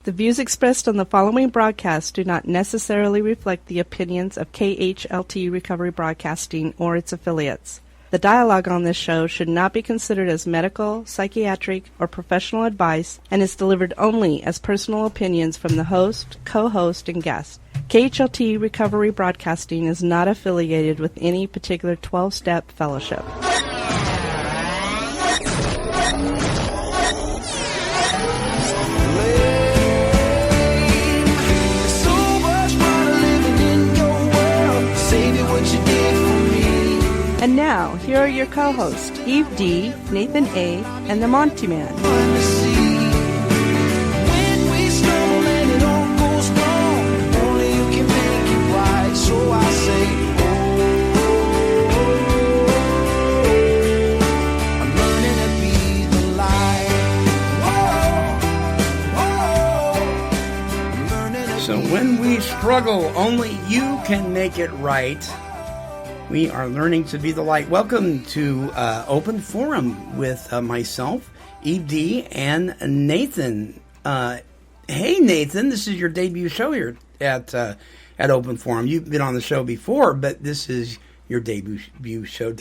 The views expressed on the following broadcast do not necessarily reflect the opinions of KHLT Recovery Broadcasting or its affiliates. The dialogue on this show should not be considered as medical, psychiatric, or professional advice and is delivered only as personal opinions from the host, co-host, and guest. KHLT Recovery Broadcasting is not affiliated with any particular 12-step fellowship. And now, here are your co-hosts, Eve D., Nathan A., and the Monty'man. So when we struggle, only you can make it right. We are learning to be the light. Welcome to Open Forum with myself, Eve D., and Nathan. Hey, Nathan, this is your debut show here at Open Forum. You've been on the show before, but this is your debut show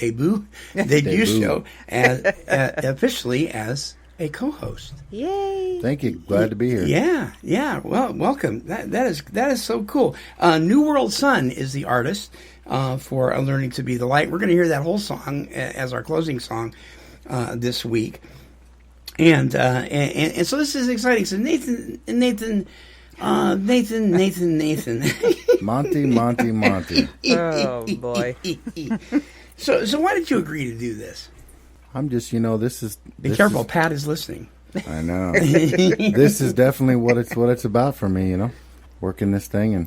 as, officially as a co-host. Yay! Thank you. Glad to be here. Yeah. Well, welcome. That is so cool. New World Sun is the artist for Learning to Be the Light. We're going to hear that whole song as our closing song this week, and so this is exciting. So Nathan. Monty. Oh boy. So why did you agree to do this? I'm just, Be careful, Pat is listening. I know. This is definitely what it's about for me, working this thing and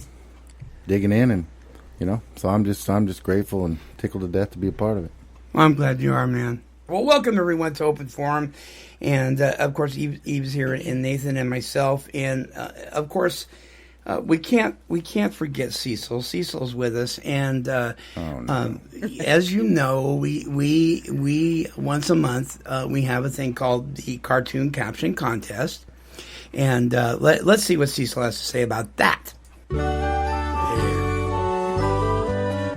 digging in, and so I'm just grateful and tickled to death to be a part of it. Well, I'm glad you are, man. Well, welcome everyone to Open Forum, and of course Eve's here, and Nathan and myself, and of course we can't forget Cecil. Cecil's with us, and as you know, we once a month we have a thing called the Cartoon Caption Contest, and let's see what Cecil has to say about that.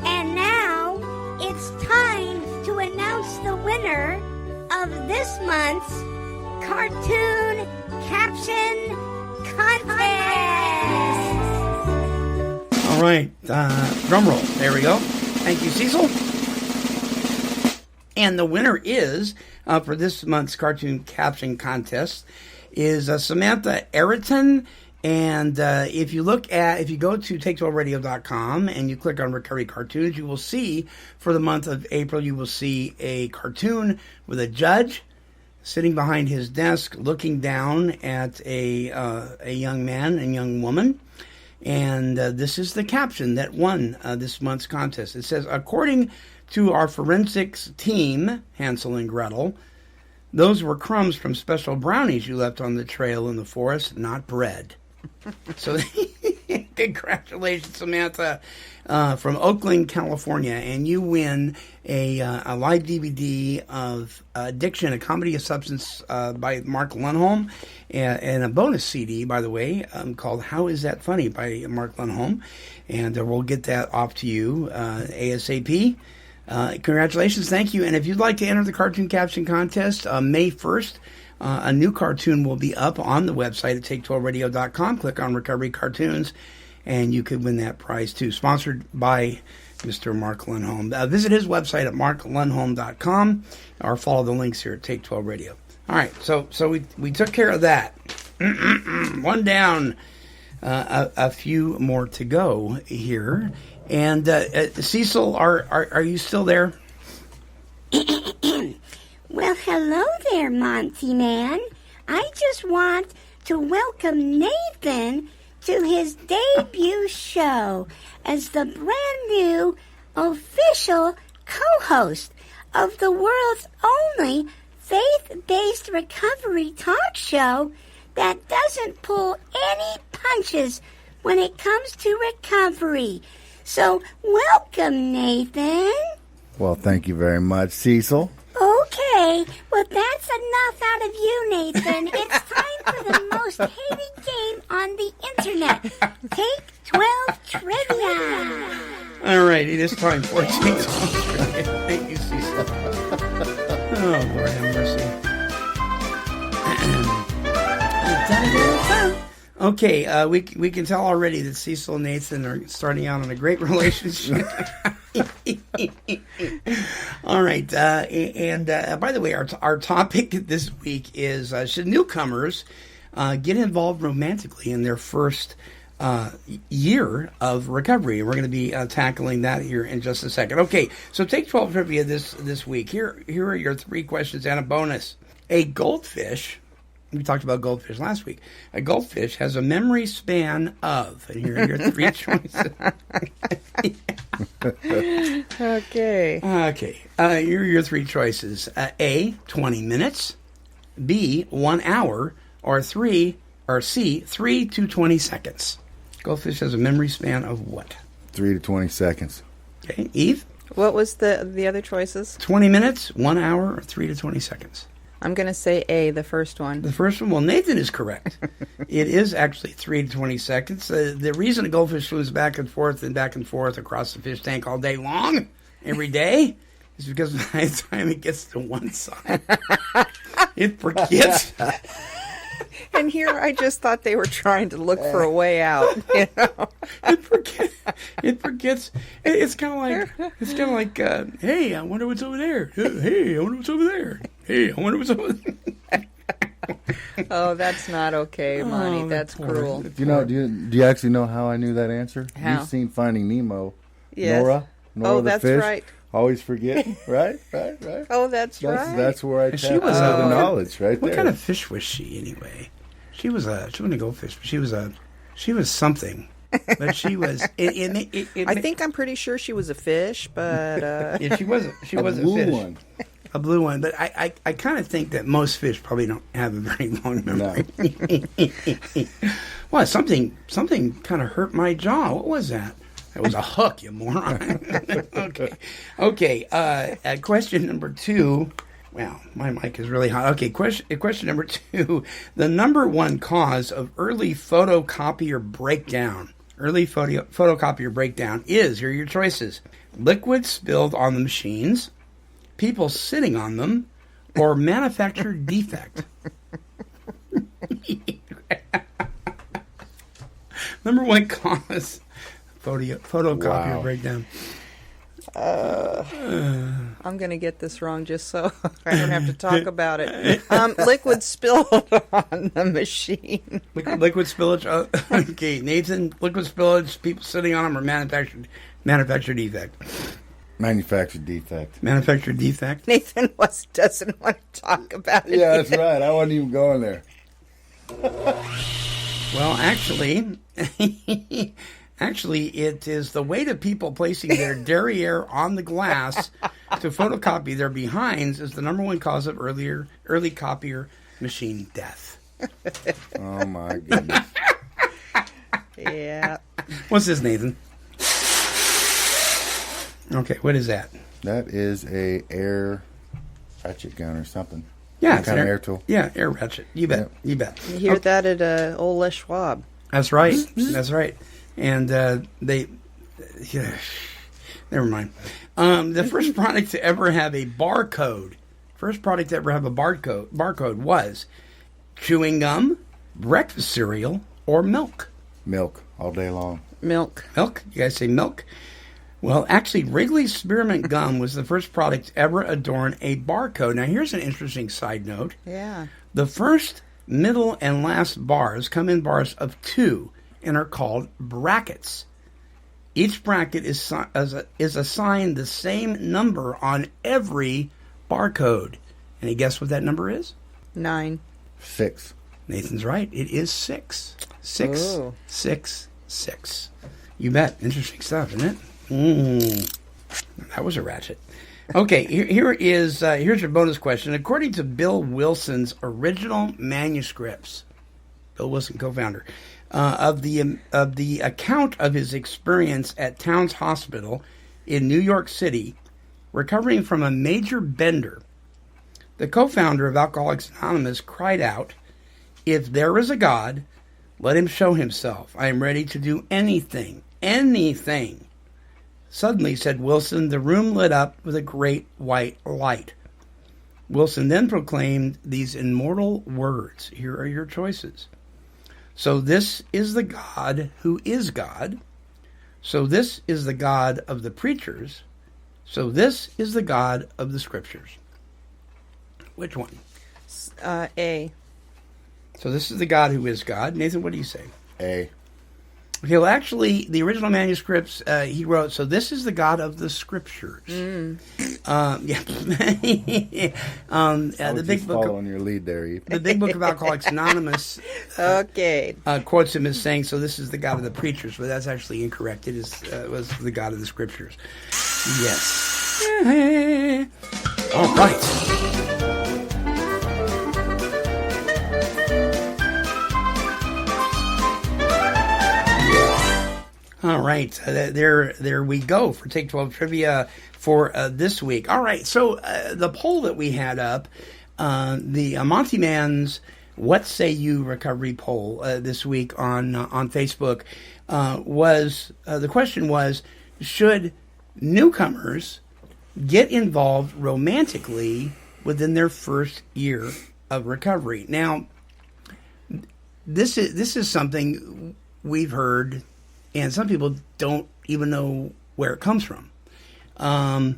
And now it's time to announce the winner of this month's Cartoon Caption Contest. All right, drum roll. There we go. Thank you, Cecil. And the winner is, for this month's Cartoon Caption Contest, is Samantha Eriton. And if you go to take12radio.com and you click on Recovery Cartoons, you will see, for the month of April, you will see a cartoon with a judge sitting behind his desk looking down at a young man and young woman. And this is the caption that won this month's contest. It says, according to our forensics team, Hansel and Gretel, those were crumbs from special brownies you left on the trail in the forest, not bread. So congratulations, Samantha, from Oakland, California. And you win a live DVD of Addiction, a Comedy of Substance by Mark Lundholm, and a bonus CD, by the way, called How Is That Funny by Mark Lundholm. And we'll get that off to you ASAP. Congratulations. Thank you. And if you'd like to enter the Cartoon Caption Contest, May 1st, a new cartoon will be up on the website at take12radio.com. Click on Recovery Cartoons, and you could win that prize too. Sponsored by Mr. Mark Lundholm. Visit his website at marklundholm.com or follow the links here at Take 12 Radio. All right, so we took care of that. One down, a few more to go here. And Cecil, are you still there? Well, hello there, Monty'man. I just want to welcome Nathan to his debut show as the brand new official co-host of the world's only faith-based recovery talk show that doesn't pull any punches when it comes to recovery. So, welcome, Nathan. Well, thank you very much, Cecil. Okay, well, that's enough out of you, Nathan. It's time for the most hated game on the internet. Take 12 trivia. All right, it is time for Take 12 trivia. Thank you, Cecil. Oh, Lord have mercy. Okay, we can tell already that Cecil and Nathan are starting out on a great relationship. All right, by the way, our topic this week is should newcomers get involved romantically in their first year of recovery? We're going to be tackling that here in just a second. Okay, so Take 12 trivia this week. Here are your 3 questions and a bonus. A goldfish. We talked about goldfish last week. A goldfish has a memory span of, and here are your 3 choices. Okay. Okay. Here are your 3 choices. A, 20 minutes. B, 1 hour. Or C, 3 to 20 seconds. Goldfish has a memory span of what? 3 to 20 seconds. Okay. Eve? What was the other choices? 20 minutes, 1 hour, or 3 to 20 seconds. I'm going to say A, the first one. The first one? Well, Nathan is correct. It is actually 3 to 20 seconds. The reason a goldfish swims back and forth across the fish tank all day long, every day, is because by the time it gets to one side, it forgets. And here I just thought they were trying to look for a way out. You know? It forgets. It's kind of like, hey, I wonder what's over there. Hey, I wonder what's over there. Hey, I wonder what's over there. Oh, that's not okay, Monty. That's cruel. Do you actually know how I knew that answer? How? You've seen Finding Nemo. Yes. Nora Oh, the that's fish. right. Always forget. Right. Oh, that's right. That's where I tapped She was the knowledge right what there. kind of fish was she anyway? She wasn't a goldfish, but she was something. But she was. I'm pretty sure she was a fish, but Yeah, she was a blue fish. one. A blue one, but I kind of think that most fish probably don't have a very long memory. No. Well, something kind of hurt my jaw. What was that? That was a hook, you moron. Okay. Question number 2. Wow, my mic is really hot. Okay, question number 2. The number 1 cause of early photocopier breakdown. Early photocopier breakdown is, here are your choices: liquid spilled on the machines, people sitting on them, or manufacturer defect. Number 1 cause photocopier breakdown. I'm going to get this wrong just so I don't have to talk about it. Liquid spilled on the machine. Liquid spillage. Okay, Nathan. Liquid spillage. People sitting on them, or manufacturer defect. Manufactured defect. Manufacturer defect. Nathan doesn't want to talk about it. Yeah, that's right. I wasn't even going there. Well, actually, it is the weight of people placing their derriere on the glass to photocopy their behinds is the number 1 cause of early copier machine death. Oh my goodness. Yeah. What's this, Nathan? Okay, what is that? That is a air ratchet gun or something. Yeah, Some kind of air tool. Yeah, air ratchet. You bet. Yep. You bet. You hear that at old Les Schwab. That's right. That's right. And never mind. The first product to ever have a barcode. First product to ever have a barcode was chewing gum, breakfast cereal, or milk. Milk all day long. Milk. Milk? You guys say milk? Well, actually, Wrigley's Spearmint Gum was the first product to ever adorn a barcode. Now, here's an interesting side note. Yeah. The first, middle, and last bars come in bars of 2 and are called brackets. Each bracket is assigned the same number on every barcode. Any guess what that number is? 9. 6. Nathan's right. It is 6. 6. Oh. 6. 6. You bet. Interesting stuff, isn't it? That was a ratchet. Okay, here's your bonus question. According to Bill Wilson's original manuscripts, Bill Wilson, co-founder, of the account of his experience at Towns Hospital in New York City, recovering from a major bender, the co-founder of Alcoholics Anonymous cried out, "If there is a God, Let him show himself. I am ready to do anything. Anything. Suddenly, said Wilson, the room lit up with a great white light. Wilson then proclaimed these immortal words. Here are your choices. So this is the God who is God. So this is the God of the preachers. So this is the God of the scriptures. Which one? A. So this is the God who is God. Nathan, what do you say? A. Okay, well, actually, the original manuscripts, he wrote, so this is the God of the Scriptures. Yeah. The big book. Follow on your lead there, Eve. The big book of Alcoholics Anonymous. Okay. Quotes him as saying, so this is the God of the preachers, but that's actually incorrect. It was the God of the Scriptures. Yes. All right. All right, there we go for Take 12 Trivia for this week. All right, so the poll that we had up, the Monty'man's What Say You Recovery poll this week on Facebook was, the question was, should newcomers get involved romantically within their first year of recovery? Now, this is something we've heard, and some people don't even know where it comes from. So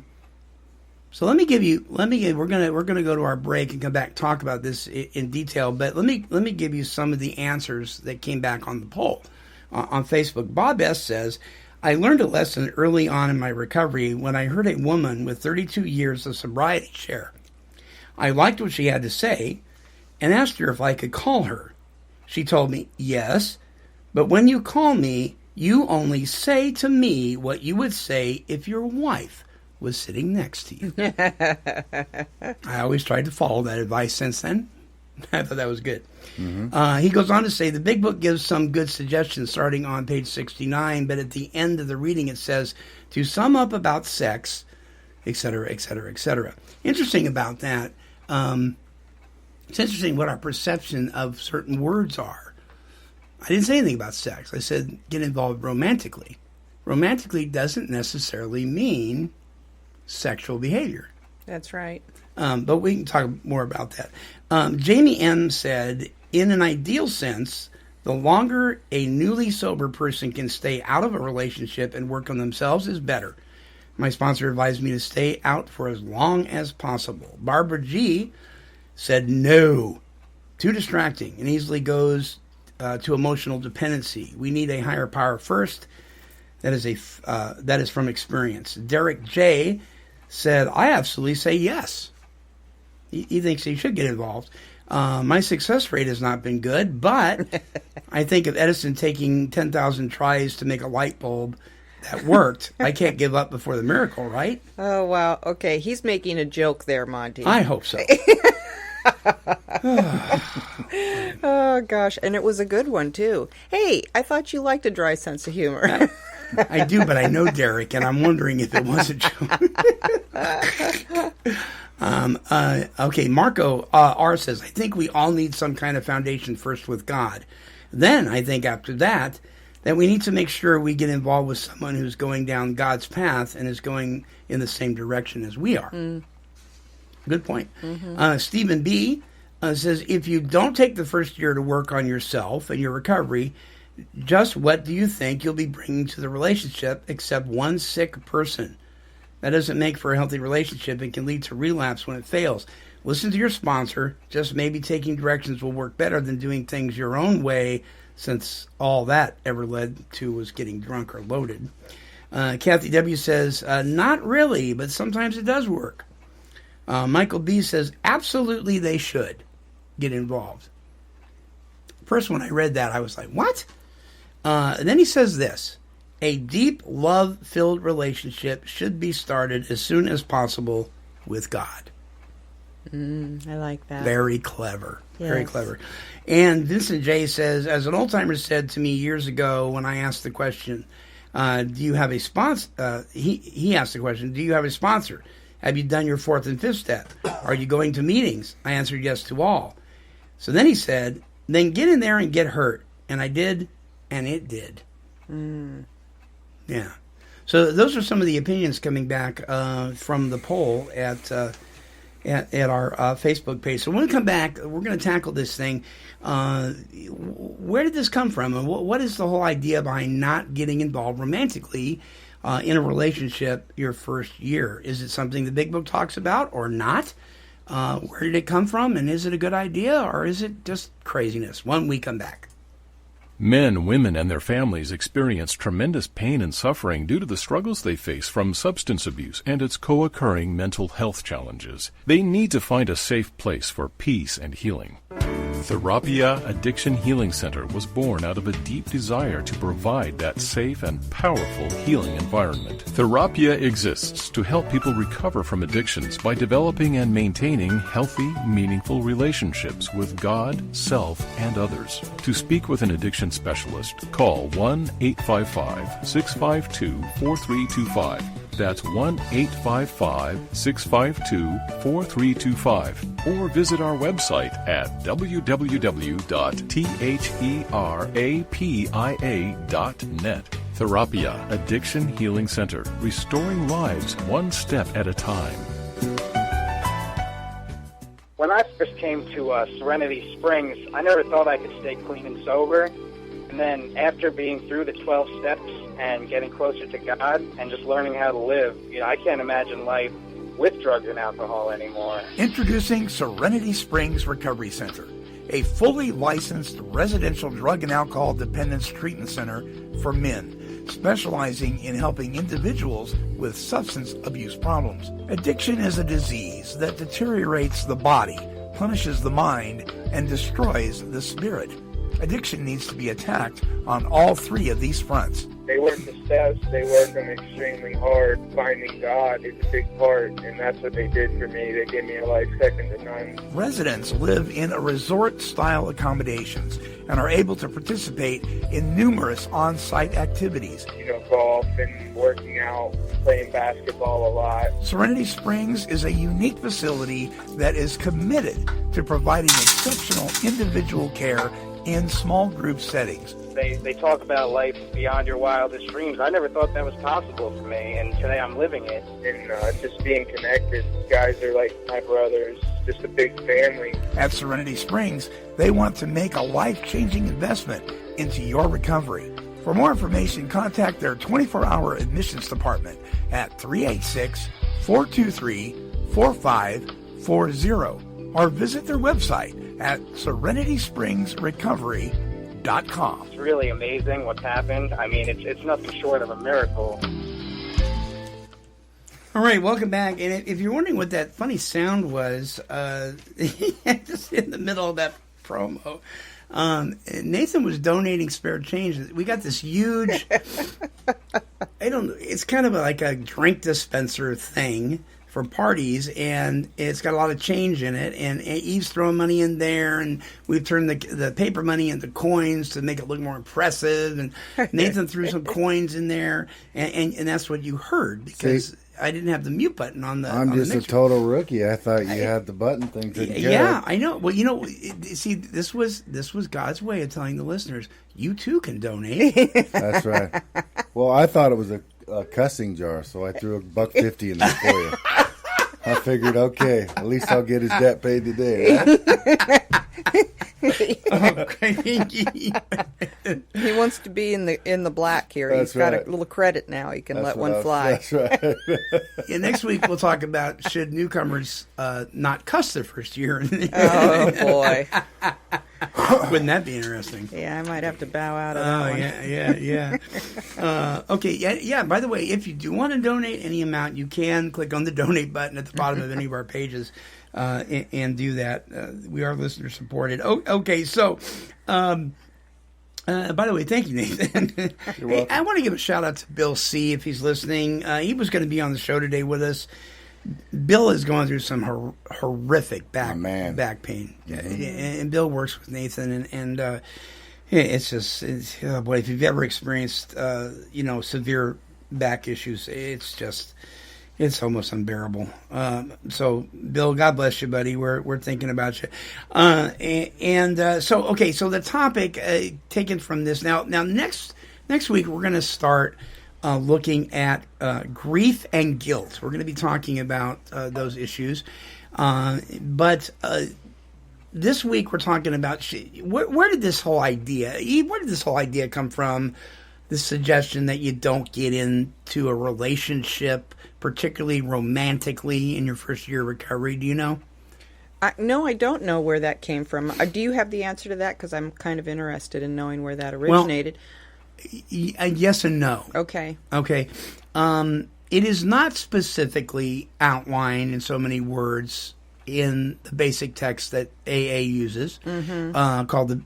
we're gonna go to our break and come back and talk about this in detail. But let me give you some of the answers that came back on the poll on Facebook. Bob S. says, I learned a lesson early on in my recovery when I heard a woman with 32 years of sobriety share. I liked what she had to say and asked her if I could call her. She told me, yes, but when you call me, you only say to me what you would say if your wife was sitting next to you. I always tried to follow that advice since then. I thought that was good. Mm-hmm. He goes on to say, the big book gives some good suggestions starting on page 69, but at the end of the reading it says, to sum up about sex, etc., etc., etc. Interesting about that. It's interesting what our perception of certain words are. I didn't say anything about sex. I said get involved romantically. Romantically doesn't necessarily mean sexual behavior. That's right. But we can talk more about that. Jamie M. said, in an ideal sense, the longer a newly sober person can stay out of a relationship and work on themselves is better. My sponsor advised me to stay out for as long as possible. Barbara G. said, no, too distracting and easily goes to emotional dependency. We need a higher power first. That is from experience. Derek J. said, I absolutely say yes. He thinks he should get involved. My success rate has not been good, but I think of Edison taking 10,000 tries to make a light bulb that worked. I can't give up before the miracle, right? Oh, wow. Okay, he's making a joke there, Monty. I hope so. Oh, gosh. And it was a good one, too. Hey, I thought you liked a dry sense of humor. I do, but I know Derek, and I'm wondering if it was a joke. Okay, Marco R. says, I think we all need some kind of foundation first with God. Then, I think after that we need to make sure we get involved with someone who's going down God's path and is going in the same direction as we are. Mm. Good point. Mm-hmm. Stephen B. Says, if you don't take the first year to work on yourself and your recovery, just what do you think you'll be bringing to the relationship except one sick person? That doesn't make for a healthy relationship and can lead to relapse when it fails. Listen to your sponsor. Just maybe taking directions will work better than doing things your own way, since all that ever led to was getting drunk or loaded. Kathy W. says, not really, but sometimes it does work. Michael B. says, absolutely they should get involved. First, when I read that, I was like, what? And then he says this, a deep, love-filled relationship should be started as soon as possible with God. I like that. Very clever. Yes. Very clever. And Vincent J. says, as an old-timer said to me years ago when I asked the question, do you have a sponsor? He asked the question, do you have a sponsor? Have you done your fourth and fifth step? Are you going to meetings? I answered yes to all. So then he said, then get in there and get hurt. And I did, and it did. Yeah. So those are some of the opinions coming back from the poll at our Facebook page. So when we come back, we're going to tackle this thing. Where did this come from? And what is the whole idea behind not getting involved romantically in a relationship your first year? Is it something the Big Book talks about or not? Where did it come from? And is it a good idea or is it just craziness? When we come back. Men, women, and their families experience tremendous pain and suffering due to the struggles they face from substance abuse and its co-occurring mental health challenges. They need to find a safe place for peace and healing. Therapia Addiction Healing Center was born out of a deep desire to provide that safe and powerful healing environment. Therapia exists to help people recover from addictions by developing and maintaining healthy, meaningful relationships with God, self, and others. To speak with an addiction specialist, call 1-855-652-4325. That's 1-855-652-4325. Or visit our website at www.therapia.net. Therapia Addiction Healing Center, restoring lives one step at a time. When I first came to Serenity Springs, I never thought I could stay clean and sober. And then after being through the 12 steps and getting closer to God and just learning how to live, I can't imagine life with drugs and alcohol anymore. Introducing Serenity Springs Recovery Center, a fully licensed residential drug and alcohol dependence treatment center for men, specializing in helping individuals with substance abuse problems. Addiction is a disease that deteriorates the body, punishes the mind, and destroys the spirit. Addiction needs to be attacked on all three of these fronts. They work the steps, they work them extremely hard. Finding God is a big part, and that's what they did for me. They gave me a life second to none. Residents live in a resort-style accommodations and are able to participate in numerous on-site activities. Golf and working out, playing basketball a lot. Serenity Springs is a unique facility that is committed to providing exceptional individual care in small group settings. They talk about life beyond your wildest dreams. I never thought that was possible for me, and today I'm living it. And just being connected. Guys are like my brothers, just a big family. At Serenity Springs, they want to make a life-changing investment into your recovery. For more information, contact their 24-hour admissions department at 386-423-4540 or visit their website at serenityspringsrecovery.com. It's really amazing what's happened. I mean, it's nothing short of a miracle. All right, welcome back. And if you're wondering what that funny sound was, just in the middle of that promo, Nathan was donating spare change. We got this huge, it's kind of like a drink dispenser thing for parties, and it's got a lot of change in it, and Eve's throwing money in there, and we've turned the paper money into coins to make it look more impressive, and Nathan threw some coins in there, and that's what you heard, because I didn't have the mute button on the I'm just a total rookie. I thought you had the button thing taken care of. Yeah, I know. Well, see, this was God's way of telling the listeners, you too can donate. That's right. Well, I thought it was a cussing jar, so I threw $1.50 in there for you. I figured, okay, at least I'll get his debt paid today. He wants to be in the black here. That's He's got right. a little credit now. He can let one fly. That's right. Yeah, next week we'll talk about should newcomers not cuss their first year. Oh boy! Wouldn't that be interesting? Yeah, I might have to bow out of that one. Yeah. Okay, yeah. By the way, if you do want to donate any amount, you can click on the donate button at the bottom of any of our pages and do that. We are listener supported. Okay, so. By the way, thank you, Nathan. You're welcome. I want to give a shout out to Bill C. if he's listening. He was going to be on the show today with us. Bill is going through some horrific back pain, and Bill works with Nathan, and it's just boy, if you've ever experienced severe back issues, it's just It's almost unbearable. So, Bill, God bless you, buddy. We're thinking about you. So the topic taken from this now next week we're going to start looking at grief and guilt. We're going to be talking about those issues, but this week we're talking about where did this whole idea come from? The suggestion that you don't get into a relationship, particularly romantically, in your first year of recovery. Do you know? No, I don't know where that came from. Do you have the answer to that? Because I'm kind of interested in knowing where that originated. Well, yes and no. Okay. It is not specifically outlined in so many words in the basic text that AA uses, called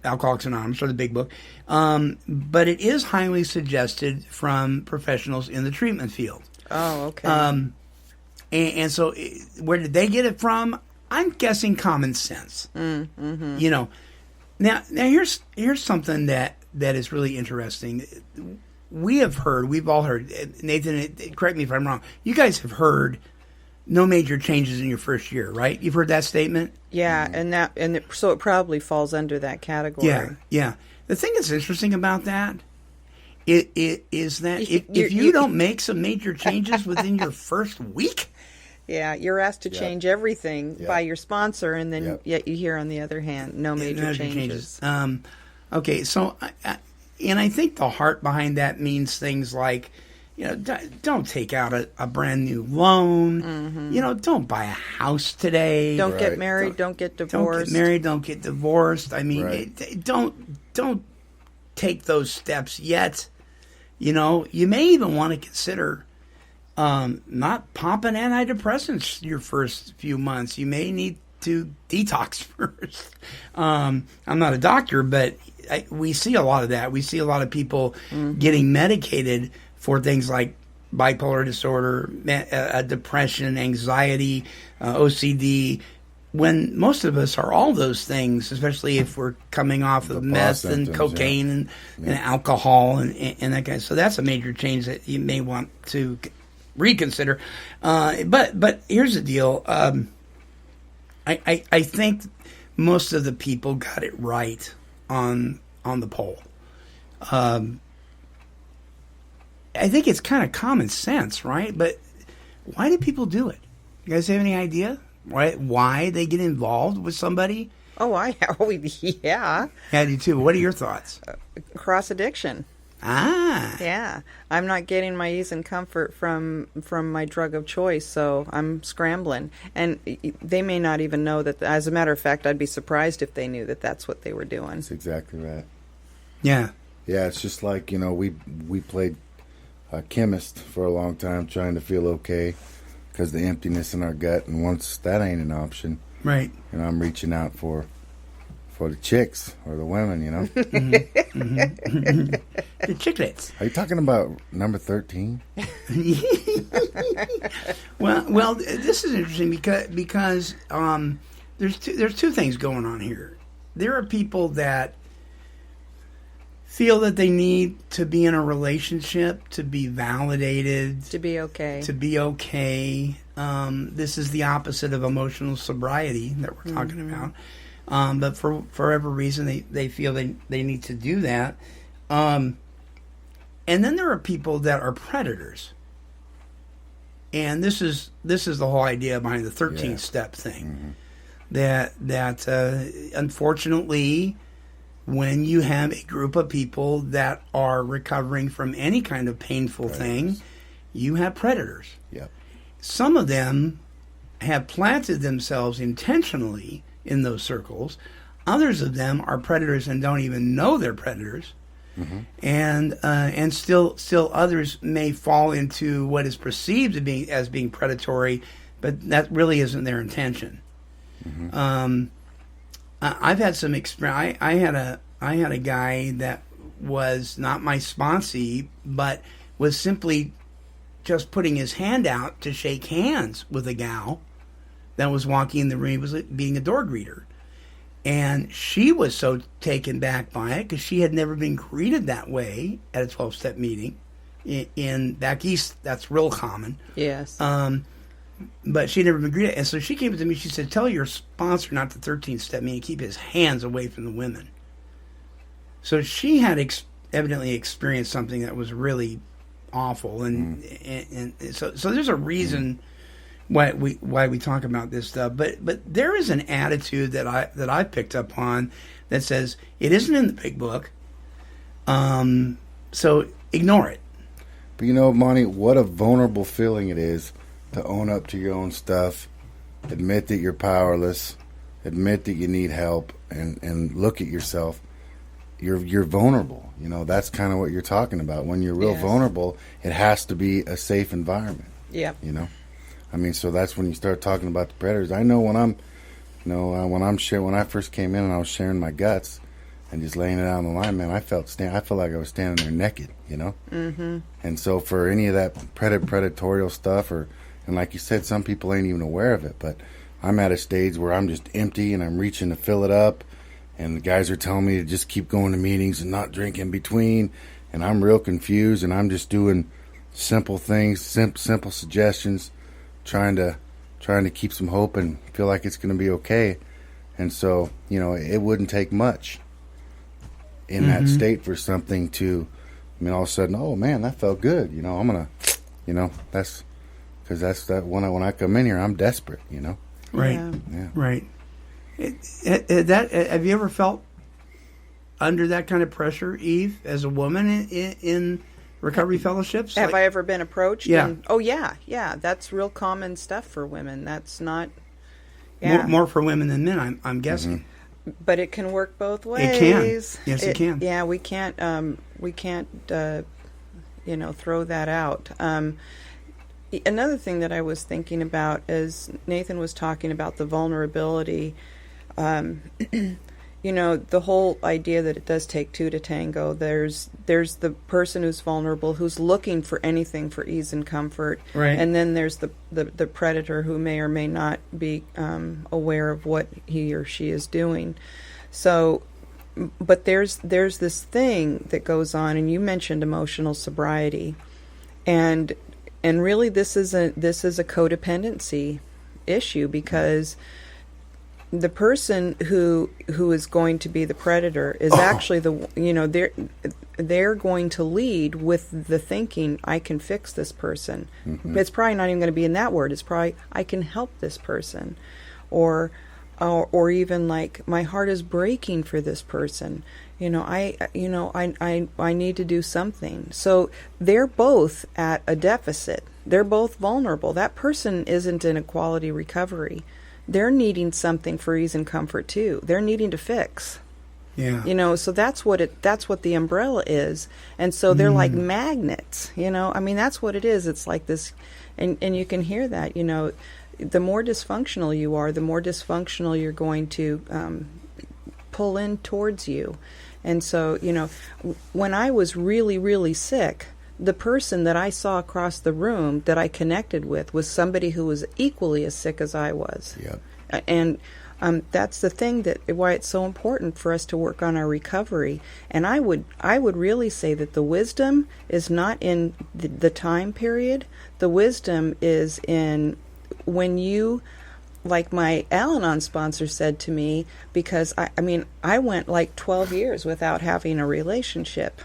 Alcoholics Anonymous, or the Big Book. But it is highly suggested from professionals in the treatment field. Oh, okay. And so where did they get it from? I'm guessing common sense. Mm-hmm. You know, now here's something that is really interesting. We've all heard, Nathan, correct me if I'm wrong, you guys have heard no major changes in your first year, right? You've heard that statement? Yeah, so it probably falls under that category. Yeah. The thing that's interesting about that is that if you don't make some major changes within your first week, yeah, you're asked to change everything by your sponsor, and then yet you hear on the other hand, no major changes. Okay, so I think the heart behind that means things like, you know, don't take out a brand new loan. Mm-hmm. You know, don't buy a house today. Don't get married. Don't get divorced. Don't get married. Don't get divorced. I mean, don't take those steps yet. You know, you may even want to consider not popping antidepressants your first few months. You may need to detox first. I'm not a doctor, but we see a lot of that. We see a lot of people getting medicated for things like bipolar disorder, depression, anxiety, OCD, when most of us are all those things, especially if we're coming off of meth and cocaine and alcohol and that kind of. So that's a major change that you may want to reconsider. But here's the deal. I think most of the people got it right on the poll. I think it's kind of common sense, right? But why do people do it? You guys have any idea why they get involved with somebody? Yeah. Yeah, I do too. What are your thoughts? Cross addiction. Yeah. I'm not getting my ease and comfort from my drug of choice, so I'm scrambling. And they may not even know that. As a matter of fact, I'd be surprised if they knew that that's what they were doing. That's exactly right. Yeah. Yeah, it's just like, you know, we played a chemist for a long time trying to feel okay because the emptiness in our gut, and once that ain't an option, right? You know, I'm reaching out for the chicks or the women, you know. The chicklets. Are you talking about number 13? Well, this is interesting because there's two things going on here. There are people that feel that they need to be in a relationship to be validated, to be okay. This is the opposite of emotional sobriety that we're talking about. But for whatever reason, they feel they need to do that. And then there are people that are predators. And this is the whole idea behind the 13-step thing. Mm-hmm. That unfortunately, when you have a group of people that are recovering from any kind of painful thing, you have predators. Yep. Some of them have planted themselves intentionally in those circles. Others of them are predators and don't even know they're predators. Mm-hmm. And still others may fall into what is perceived to be as being predatory, but that really isn't their intention. Mm-hmm. I've had some experience. I had a guy that was not my sponsee, but was simply just putting his hand out to shake hands with a gal that was walking in the room. He was being a door greeter. And she was so taken back by it because she had never been greeted that way at a 12-step meeting in back east, that's real common. Yes. But she never agreed. And so she came to me. She said, "Tell your sponsor not to 13 step me and keep his hands away from the women." So she had evidently experienced something that was really awful, and so there's a reason why we talk about this stuff. But there is an attitude that I picked up on that says it isn't in the big book, so ignore it. But Monty, what a vulnerable feeling it is to own up to your own stuff, admit that you're powerless, admit that you need help, and look at yourself. You're vulnerable. That's kind of what you're talking about. When you're real vulnerable, it has to be a safe environment. Yeah. So that's when you start talking about the predators. I know when when I first came in and I was sharing my guts and just laying it out on the line, man, I felt like I was standing there naked, Mm-hmm. And so for any of that predatorial stuff, and like you said, some people ain't even aware of it, but I'm at a stage where I'm just empty and I'm reaching to fill it up, and the guys are telling me to just keep going to meetings and not drink in between, and I'm real confused, and I'm just doing simple things, simple suggestions, trying to keep some hope and feel like it's going to be okay. And so, it wouldn't take much in that state for something to, all of a sudden, oh man, that felt good. I'm going to, that's because that's that when I come in here, I'm desperate, Right. Yeah. Right. Have you ever felt under that kind of pressure, Eve, as a woman in recovery fellowships? Have I ever been approached? Yeah. Yeah. That's real common stuff for women. That's not. Yeah. More for women than men, I'm guessing. Mm-hmm. But it can work both ways. It can. Yes, it can. Yeah, we can't. Throw that out. Another thing that I was thinking about as Nathan was talking about the vulnerability, the whole idea that it does take two to tango. There's the person who's vulnerable, who's looking for anything for ease and comfort, right? And then there's the predator who may or may not be aware of what he or she is doing. So, but there's this thing that goes on, and you mentioned emotional sobriety, and really this is a codependency issue, because the person who is going to be the predator is actually they're going to lead with the thinking, I can fix this person. Mm-hmm. It's probably not even going to be in that word. It's probably, I can help this person, or even like, my heart is breaking for this person. I need to do something. So they're both at a deficit. They're both vulnerable. That person isn't in a quality recovery. They're needing something for ease and comfort too. They're needing to fix. Yeah. So that's what the umbrella is. And so they're like magnets, that's what it is. It's like this, and you can hear that, the more dysfunctional you are, the more dysfunctional you're going to pull in towards you. And so, when I was really, really sick, the person that I saw across the room that I connected with was somebody who was equally as sick as I was. Yep. And that's the thing why it's so important for us to work on our recovery. And I would really say that the wisdom is not in the time period. The wisdom is in when you, like my Al-Anon sponsor said to me, because I went like 12 years without having a relationship.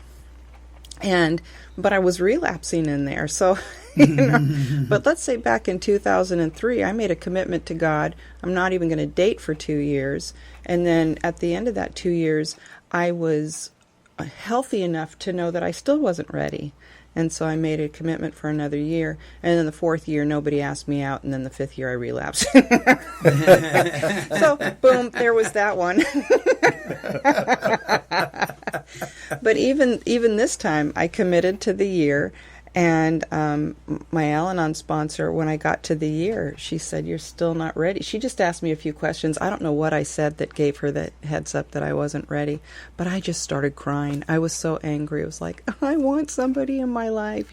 But I was relapsing in there. So, but let's say back in 2003, I made a commitment to God. I'm not even going to date for 2 years. And then at the end of that 2 years, I was healthy enough to know that I still wasn't ready. And so I made a commitment for another year. And then the 4th year, nobody asked me out. And then the 5th year, I relapsed. So, boom, there was that one. But even this time, I committed to the year. And my Al-Anon sponsor, when I got to the year, she said, "You're still not ready." She just asked me a few questions. I don't know what I said that gave her the heads up that I wasn't ready. But I just started crying. I was so angry. It was like, I want somebody in my life,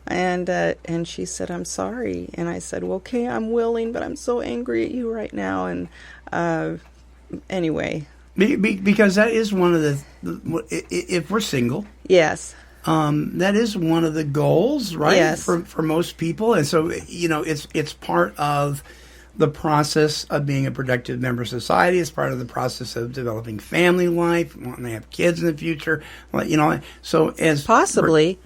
And she said, "I'm sorry." And I said, "Well, okay, I'm willing, but I'm so angry at you right now." And anyway. Because that is one of the, if we're single. Yes. That is one of the goals, right? Yes. For most people. And so, it's part of the process of being a productive member of society. It's part of the process of developing family life, wanting to have kids in the future. So as Possibly,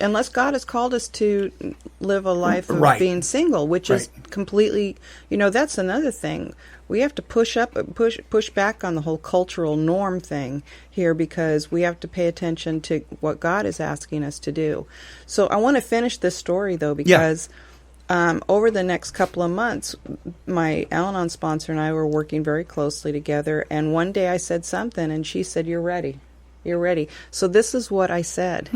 unless God has called us to live a life of right. being single, which is completely, that's another thing. We have to push back on the whole cultural norm thing here, because we have to pay attention to what God is asking us to do. So I want to finish this story, though, because over the next couple of months, my Al-Anon sponsor and I were working very closely together, and one day I said something, and she said, "You're ready. You're ready." So this is what I said.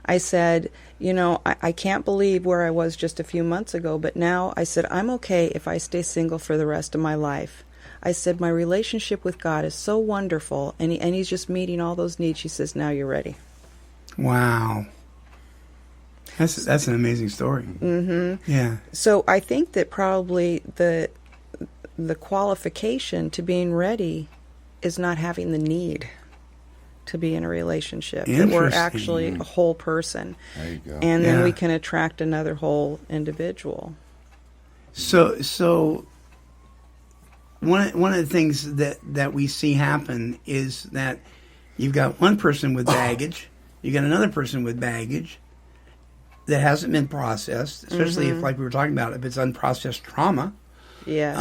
I said, I can't believe where I was just a few months ago, but now I said, I'm okay if I stay single for the rest of my life. I said, my relationship with God is so wonderful, and he's just meeting all those needs. She says, now you're ready. Wow. That's an amazing story. Mm-hmm. Yeah. So I think that probably the qualification to being ready is not having the need to be in a relationship. That we're actually a whole person. There you go. And then we can attract another whole individual. So one of the things that we see happen is that you've got one person with baggage, you got another person with baggage that hasn't been processed, especially if, like we were talking about, if it's unprocessed trauma. Yes.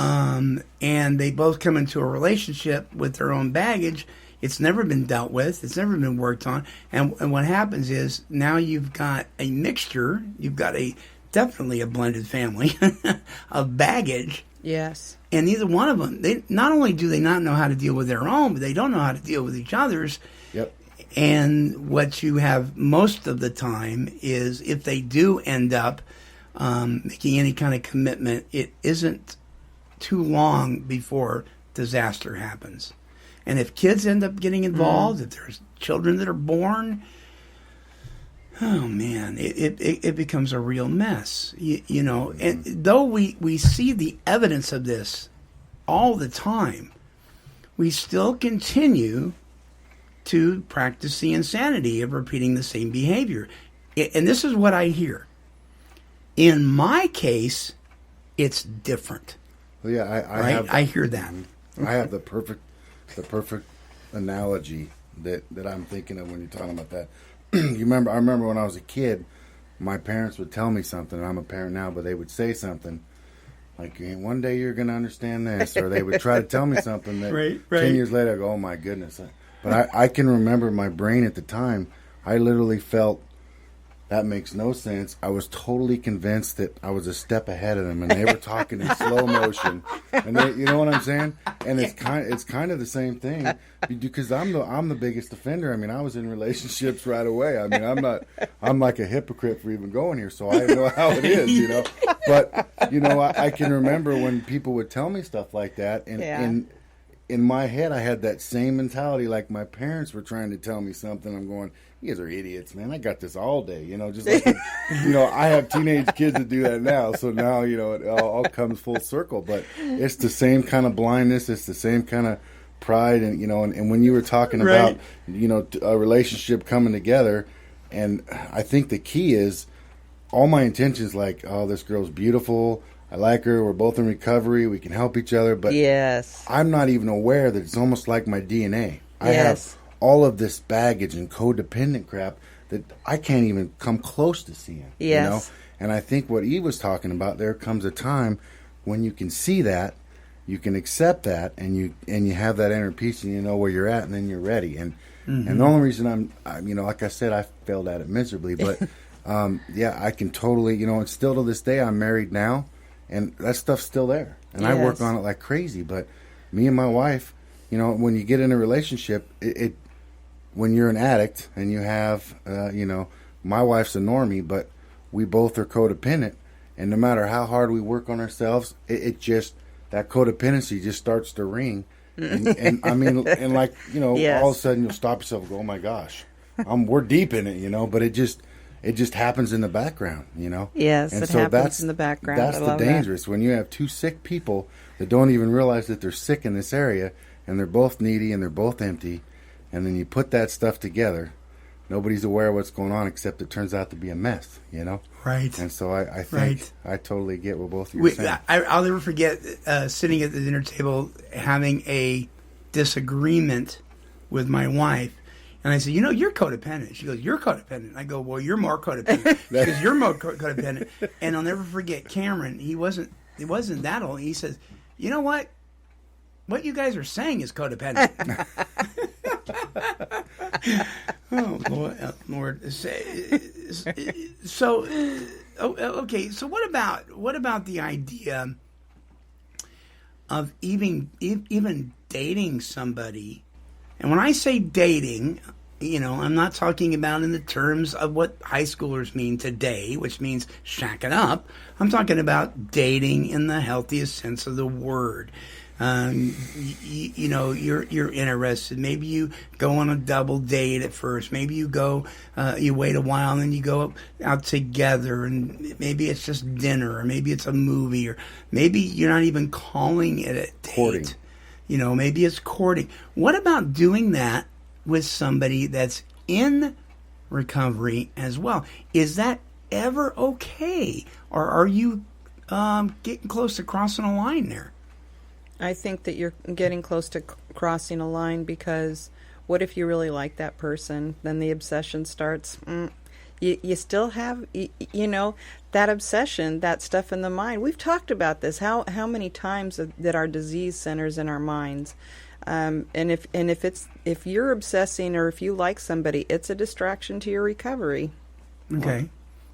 And they both come into a relationship with their own baggage. It's never been dealt with. It's never been worked on. And what happens is now you've got a mixture. You've got definitely a blended family of baggage. Yes. And neither one of them, they not only do they not know how to deal with their own, but they don't know how to deal with each other's. Yep. And what you have most of the time is, if they do end up making any kind of commitment, it isn't too long before disaster happens. And if kids end up getting involved, if there's children that are born, oh man, it becomes a real mess. And though we see the evidence of this all the time, we still continue to practice the insanity of repeating the same behavior. And this is what I hear. In my case, it's different. Well, yeah, I hear that. I have the perfect analogy that I'm thinking of when you're talking about that. I remember when I was a kid, my parents would tell me something, and I'm a parent now, but they would say something like, one day you're going to understand this, or they would try to tell me something that right. 10 years later I go, oh my goodness. But I can remember my brain at the time, I literally felt, that makes no sense. I was totally convinced that I was a step ahead of them, and they were talking in slow motion. And you know what I'm saying? And it's kind of the same thing, because I'm the biggest offender. I mean, I was in relationships right away. I mean, I'm like a hypocrite for even going here, so I know how it is, But I can remember when people would tell me stuff like that, and in my head, I had that same mentality, like my parents were trying to tell me something. I'm going, you guys are idiots, man. I got this all day, just like, I have teenage kids that do that now. So now, it all comes full circle. But it's the same kind of blindness. It's the same kind of pride. And, and when you were talking about, a relationship coming together, and I think the key is all my intentions, like, oh, this girl's beautiful. I like her. We're both in recovery. We can help each other. But yes, I'm not even aware that it's almost like my DNA. I have all of this baggage and codependent crap that I can't even come close to seeing. Yes. And I think what he was talking about, there comes a time when you can see that, you can accept that, and you have that inner peace, and you know where you're at, and then you're ready. And and the only reason I'm like I said, I failed at it miserably, but I can totally, and still to this day, I'm married now. And that stuff's still there. And I work on it like crazy. But me and my wife, when you get in a relationship, when you're an addict and you have, my wife's a normie, but we both are codependent. And no matter how hard we work on ourselves, it just, that codependency just starts to ring. And I mean, and like, all of a sudden you'll stop yourself and go, oh my gosh, we're deep in it, but it just happens in the background, Yes, and it so happens in the background. That's the dangerous. When you have two sick people that don't even realize that they're sick in this area, and they're both needy and they're both empty, and then you put that stuff together, nobody's aware of what's going on, except it turns out to be a mess, Right. And so I think Right. I totally get what both of you are saying. I'll never forget sitting at the dinner table having a disagreement with my wife. And I said, you're codependent. She goes, you're codependent. I go, well, you're more codependent. Because you're more codependent. And I'll never forget Cameron. He wasn't that old. He says, you know what? What you guys are saying is codependent. Oh, Lord. So, okay. So what about the idea of even dating somebody? And when I say dating, I'm not talking about in the terms of what high schoolers mean today, which means shacking up. I'm talking about dating in the healthiest sense of the word. You're interested. Maybe you go on a double date at first. Maybe you go, you wait a while and then you go out together, and maybe it's just dinner, or maybe it's a movie, or maybe you're not even calling it a date. Courting. Maybe it's courting. What about doing that with somebody that's in recovery as well? Is that ever okay? Or are you getting close to crossing a line there? I think that you're getting close to crossing a line, because what if you really like that person? Then the obsession starts. You still have, that obsession, that stuff in the mind. We've talked about this. How many times that our disease centers in our minds, and if you're obsessing, or if you like somebody, it's a distraction to your recovery. Okay.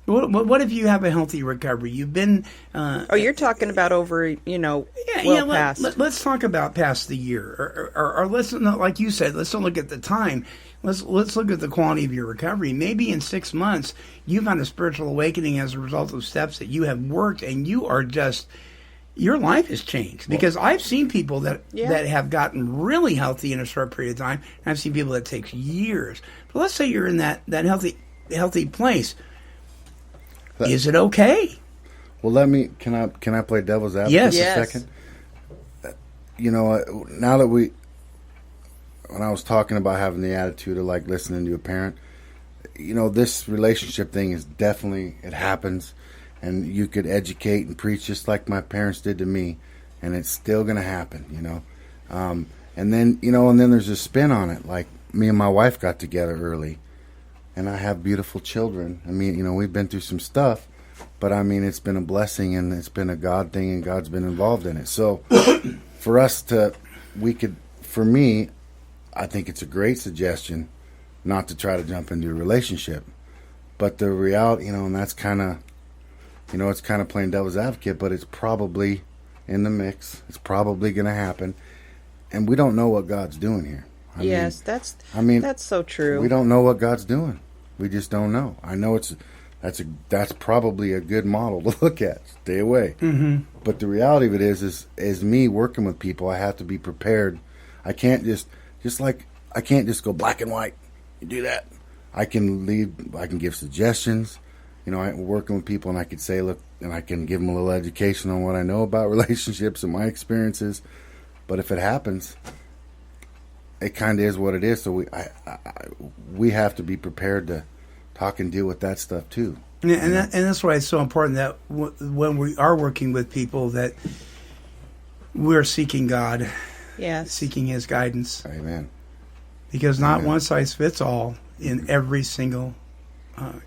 What if you have a healthy recovery? You've been... you're talking about over, past. Let's talk about past the year. Or let's not, like you said, let's don't look at the time. Let's look at the quality of your recovery. Maybe in 6 months, you've had a spiritual awakening as a result of steps that you have worked, and you are just... Your life has changed. Because I've seen people that have gotten really healthy in a short period of time, and I've seen people that takes years. But let's say you're in that healthy place. Is it okay? Well, can I play devil's advocate yes. for a second? Now that when I was talking about having the attitude of like listening to a parent, this relationship thing is definitely, it happens, and you could educate and preach just like my parents did to me, and it's still going to happen, and then there's a spin on it. Like, me and my wife got together early, and I have beautiful children. I mean, we've been through some stuff, but I mean, it's been a blessing, and it's been a God thing, and God's been involved in it. So for me, I think it's a great suggestion not to try to jump into a relationship. But the reality, and that's kind of, it's kind of playing devil's advocate, but it's probably in the mix. It's probably going to happen. And we don't know what God's doing here. That's so true. We don't know what God's doing. We just don't know. I know that's probably a good model to look at. Stay away. Mm-hmm. But the reality of it is me working with people, I have to be prepared. I can't just go black and white. You do that. I can lead. I can give suggestions. I'm working with people, and I could say, look, and I can give them a little education on what I know about relationships and my experiences. But if it happens, it kind of is what it is. So we have to be prepared to talk and deal with that stuff too. Yeah, and that's why it's so important that when we are working with people, that we're seeking God, seeking His guidance. Amen. Because not one size fits all in every single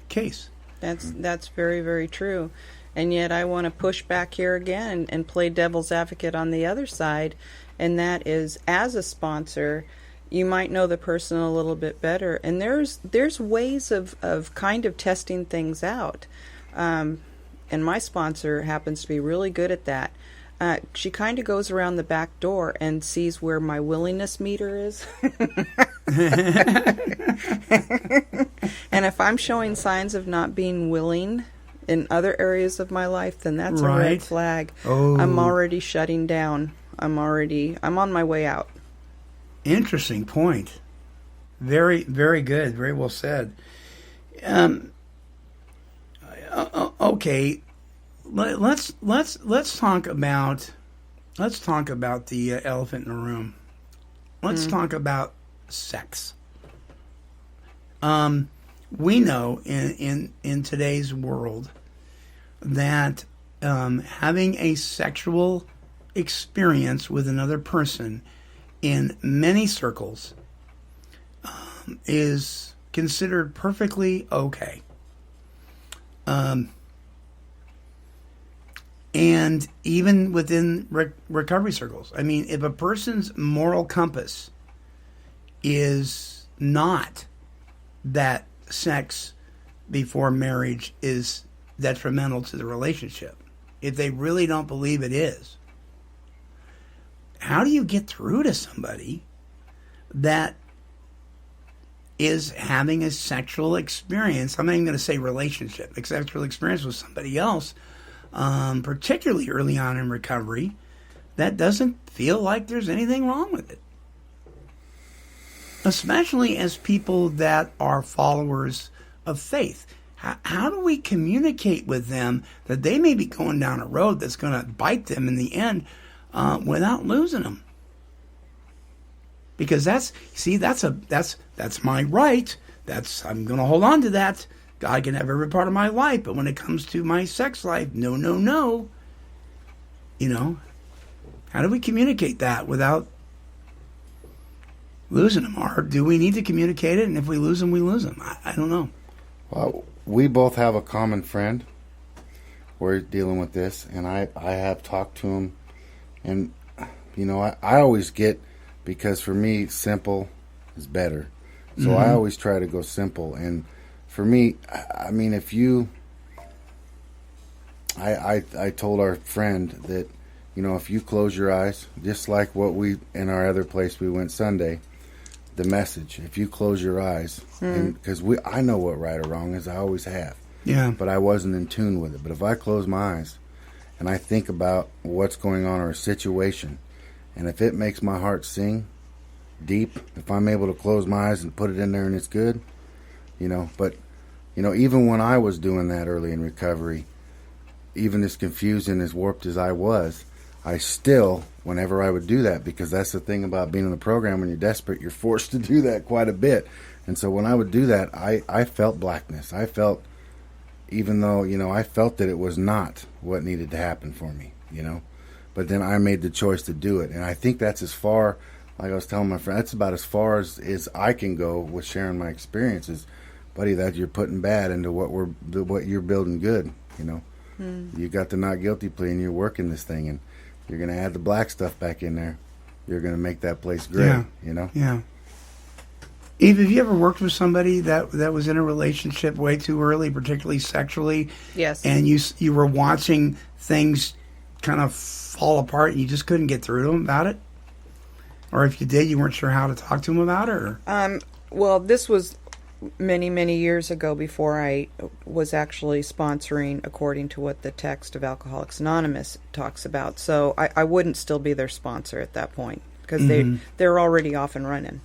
case. That's very, very true. And yet I want to push back here again and play devil's advocate on the other side, and that is, as a sponsor, you might know the person a little bit better, and there's ways of kind of testing things out. And my sponsor happens to be really good at that. She kind of goes around the back door and sees where my willingness meter is. And if I'm showing signs of not being willing in other areas of my life, then that's a red flag. Oh. I'm already shutting down. I'm on my way out. Interesting point. Very, very good. Very well said. Okay. Let's talk about the elephant in the room. Let's talk about sex. We know in today's world that having a sexual experience with another person in many circles is considered perfectly okay. And even within recovery circles. I mean, if a person's moral compass is not that sex before marriage is detrimental to the relationship, if they really don't believe it is, how do you get through to somebody that is having a sexual experience? I'm not even going to say relationship, a sexual experience with somebody else, particularly early on in recovery, that doesn't feel like there's anything wrong with it. Especially as people that are followers of faith. How do we communicate with them that they may be going down a road that's going to bite them in the end without losing them? Because that's my right. I'm going to hold on to that. God can have every part of my life, but when it comes to my sex life, no. You know, how do we communicate that without losing them? Or do we need to communicate it, and if we lose them, we lose them? I don't know. Well, we both have a common friend. We're dealing with this, and I have talked to him, and, you know, I always get, because for me, simple is better. So I always try to go simple, and for me, I mean, if you, I told our friend that, you know, if you close your eyes, just like what we, in our other place we went Sunday, the message, if you close your eyes, because I know what right or wrong is, I always have. Yeah. But I wasn't in tune with it. But if I close my eyes and I think about what's going on or a situation, and if it makes my heart sing deep, if I'm able to close my eyes and put it in there and it's good, you know, but, you know, even when I was doing that early in recovery, even as confused and as warped as I was, I still, whenever I would do that, because that's the thing about being in the program, when you're desperate, you're forced to do that quite a bit. And so when I would do that, I felt blackness. I felt, even though, you know, I felt that it was not what needed to happen for me, you know. But then I made the choice to do it. And I think that's as far, like I was telling my friend, that's about as far as I can go with sharing my experiences. Buddy, that you're putting bad into what you're building good, you know. You got the not guilty plea and you're working this thing, and you're going to add the black stuff back in there. You're going to make that place great, you know. Yeah. Eve, have you ever worked with somebody that was in a relationship way too early, particularly sexually? Yes. And you were watching things kind of fall apart and you just couldn't get through to them about it? Or if you did, you weren't sure how to talk to them about it? Or? Well, this was many years ago, before I was actually sponsoring according to what the text of Alcoholics Anonymous talks about. So I wouldn't still be their sponsor at that point, because they're already off and running.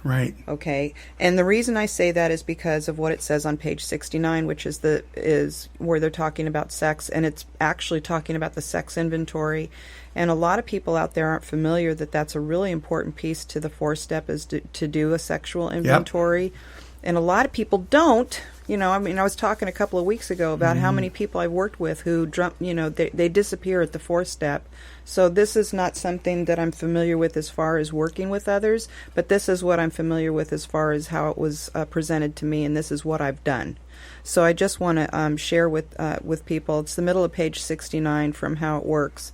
Right. Okay. And the reason I say that is because of what it says on page 69, which is where they're talking about sex, and it's actually talking about the sex inventory. And a lot of people out there aren't familiar that that's a really important piece to the 4-step, is to do a sexual inventory. Yep. And a lot of people don't. You know, I mean, I was talking a couple of weeks ago about how many people I've worked with who, they disappear at the 4-step. So this is not something that I'm familiar with as far as working with others, but this is what I'm familiar with as far as how it was presented to me, and this is what I've done. So I just want to share with people. It's the middle of page 69 from how it works.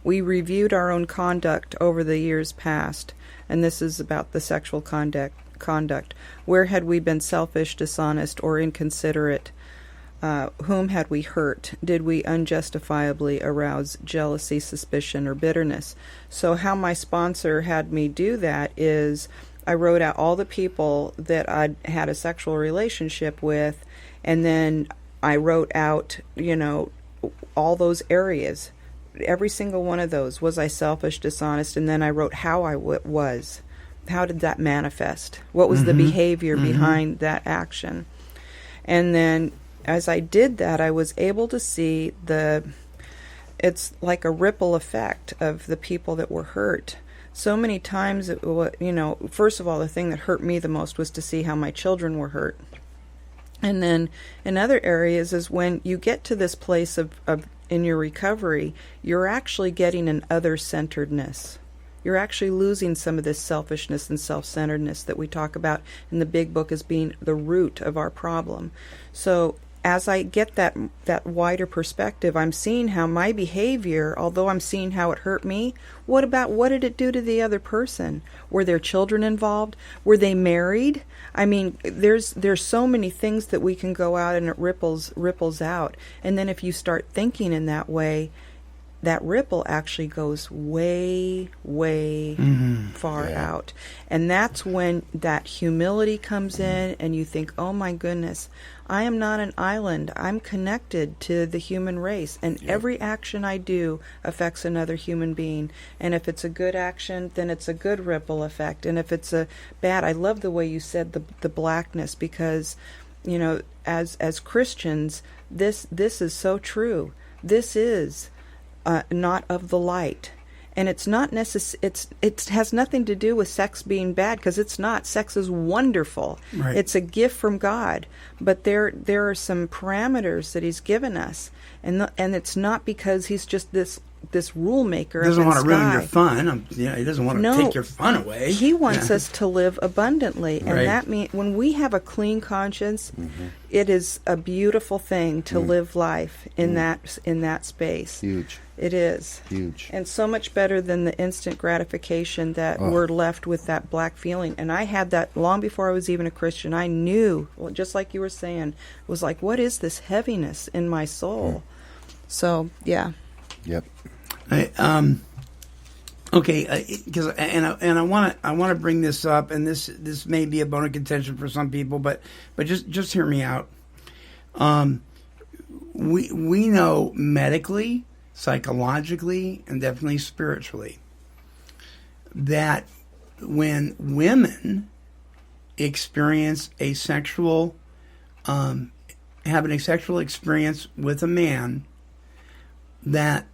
We reviewed our own conduct over the years past, and this is about the sexual conduct. Where had we been selfish, dishonest, or inconsiderate? Whom had we hurt? Did we unjustifiably arouse jealousy, suspicion, or bitterness? So how my sponsor had me do that is I wrote out all the people that I'd had a sexual relationship with, and then I wrote out, all those areas. Every single one of those. Was I selfish, dishonest? And then I wrote how I was. How did that manifest? What was the behavior behind that action? And then as I did that, I was able to see it's like a ripple effect of the people that were hurt. So many times, first of all, the thing that hurt me the most was to see how my children were hurt. And then in other areas is when you get to this place of in your recovery, you're actually getting an other-centeredness. You're actually losing some of this selfishness and self-centeredness that we talk about in the big book as being the root of our problem. So as I get that wider perspective, I'm seeing how my behavior, although I'm seeing how it hurt me, what did it do to the other person? Were there children involved? Were they married? I mean, there's so many things that we can go out and it ripples out. And then if you start thinking in that way, that ripple actually goes way, way far out. And that's when that humility comes in and you think, oh my goodness, I am not an island. I'm connected to the human race. And every action I do affects another human being. And if it's a good action, then it's a good ripple effect. And if it's a bad, I love the way you said the blackness, because, you know, as Christians, this is so true. This is not of the light, and it's not it has nothing to do with sex being bad, because it's not. Sex is wonderful. Right. It's a gift from God, but there are some parameters that He's given us, and it's not because He's just this rule maker. He doesn't want to ruin your fun. He doesn't want to take your fun away. He wants us to live abundantly, and Right. that means when we have a clean conscience, it is a beautiful thing to live life in that space. Huge. It is. Huge. And so much better than the instant gratification that we're left with that black feeling. And I had that long before I was even a Christian. I knew, well, just like you were saying, it was like, what is this heaviness in my soul? So, yeah. Yep. Okay, because I want to bring this up, and this may be a bone of contention for some people, but just hear me out. We know medically, psychologically, and definitely spiritually that when women experience a sexual having a sexual experience with a man, that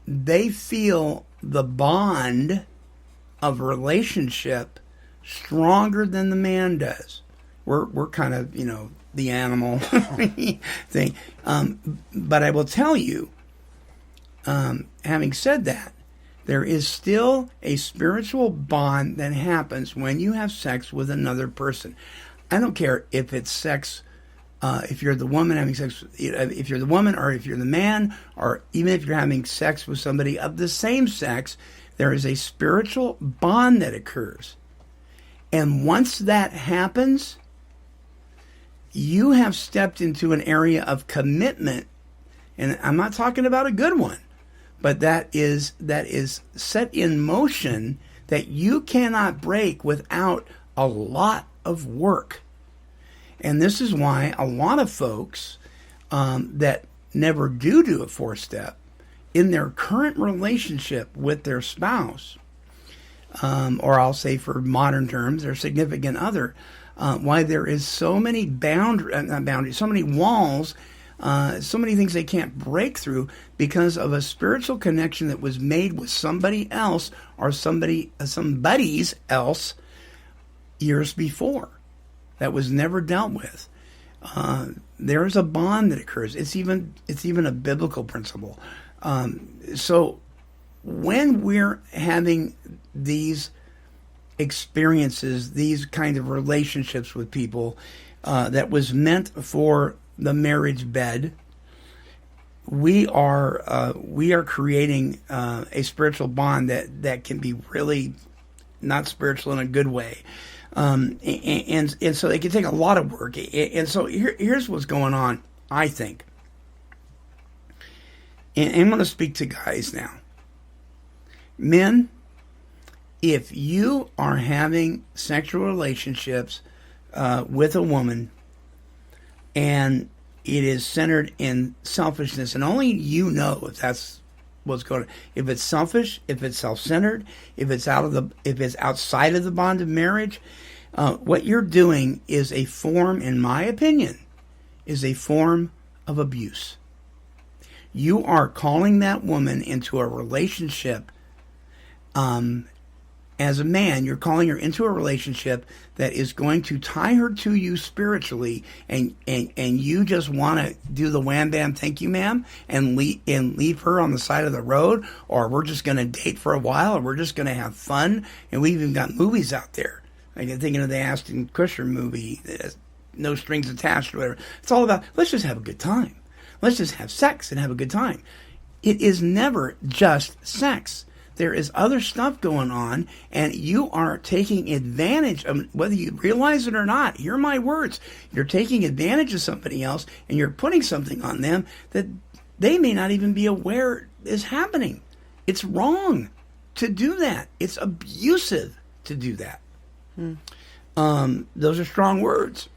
they feel the bond of relationship stronger than the man does. We're kind of, the animal thing. But I will tell you, having said that, there is still a spiritual bond that happens when you have sex with another person. I don't care if it's sex, if you're the woman having sex, if you're the woman or if you're the man, or even if you're having sex with somebody of the same sex, there is a spiritual bond that occurs. And once that happens, you have stepped into an area of commitment. And I'm not talking about a good one, but that is set in motion that you cannot break without a lot of work. And this is why a lot of folks that never do a four-step in their current relationship with their spouse, or I'll say for modern terms, their significant other, why there is so many boundaries, so many walls, so many things they can't break through because of a spiritual connection that was made with somebody else or somebody's else years before that was never dealt with. There is a bond that occurs. It's even a biblical principle. So when we're having these experiences, these kind of relationships with people that was meant for the marriage bed, we are creating a spiritual bond that can be really not spiritual in a good way. And so it can take a lot of work. And so here's what's going on, I think. And I'm going to speak to guys now. Men, if you are having sexual relationships with a woman and it is centered in selfishness, and only you know if that's what's going on. If it's selfish, if it's self-centered, if it's outside of the bond of marriage, what you're doing is a form, in my opinion, is a form of abuse. You are calling that woman into a relationship as a man, you're calling her into a relationship that is going to tie her to you spiritually, and you just want to do the wham bam thank you ma'am and leave her on the side of the road, or we're just going to date for a while, or we're just going to have fun, and we even got movies out there. Like I'm thinking of the Ashton Kutcher movie, No Strings Attached or whatever. It's all about, let's just have a good time. Let's just have sex and have a good time. It is never just sex. There is other stuff going on, and you are taking advantage of, whether you realize it or not, hear my words, you're taking advantage of somebody else, and you're putting something on them that they may not even be aware is happening. It's wrong to do that. It's abusive to do that. Those are strong words.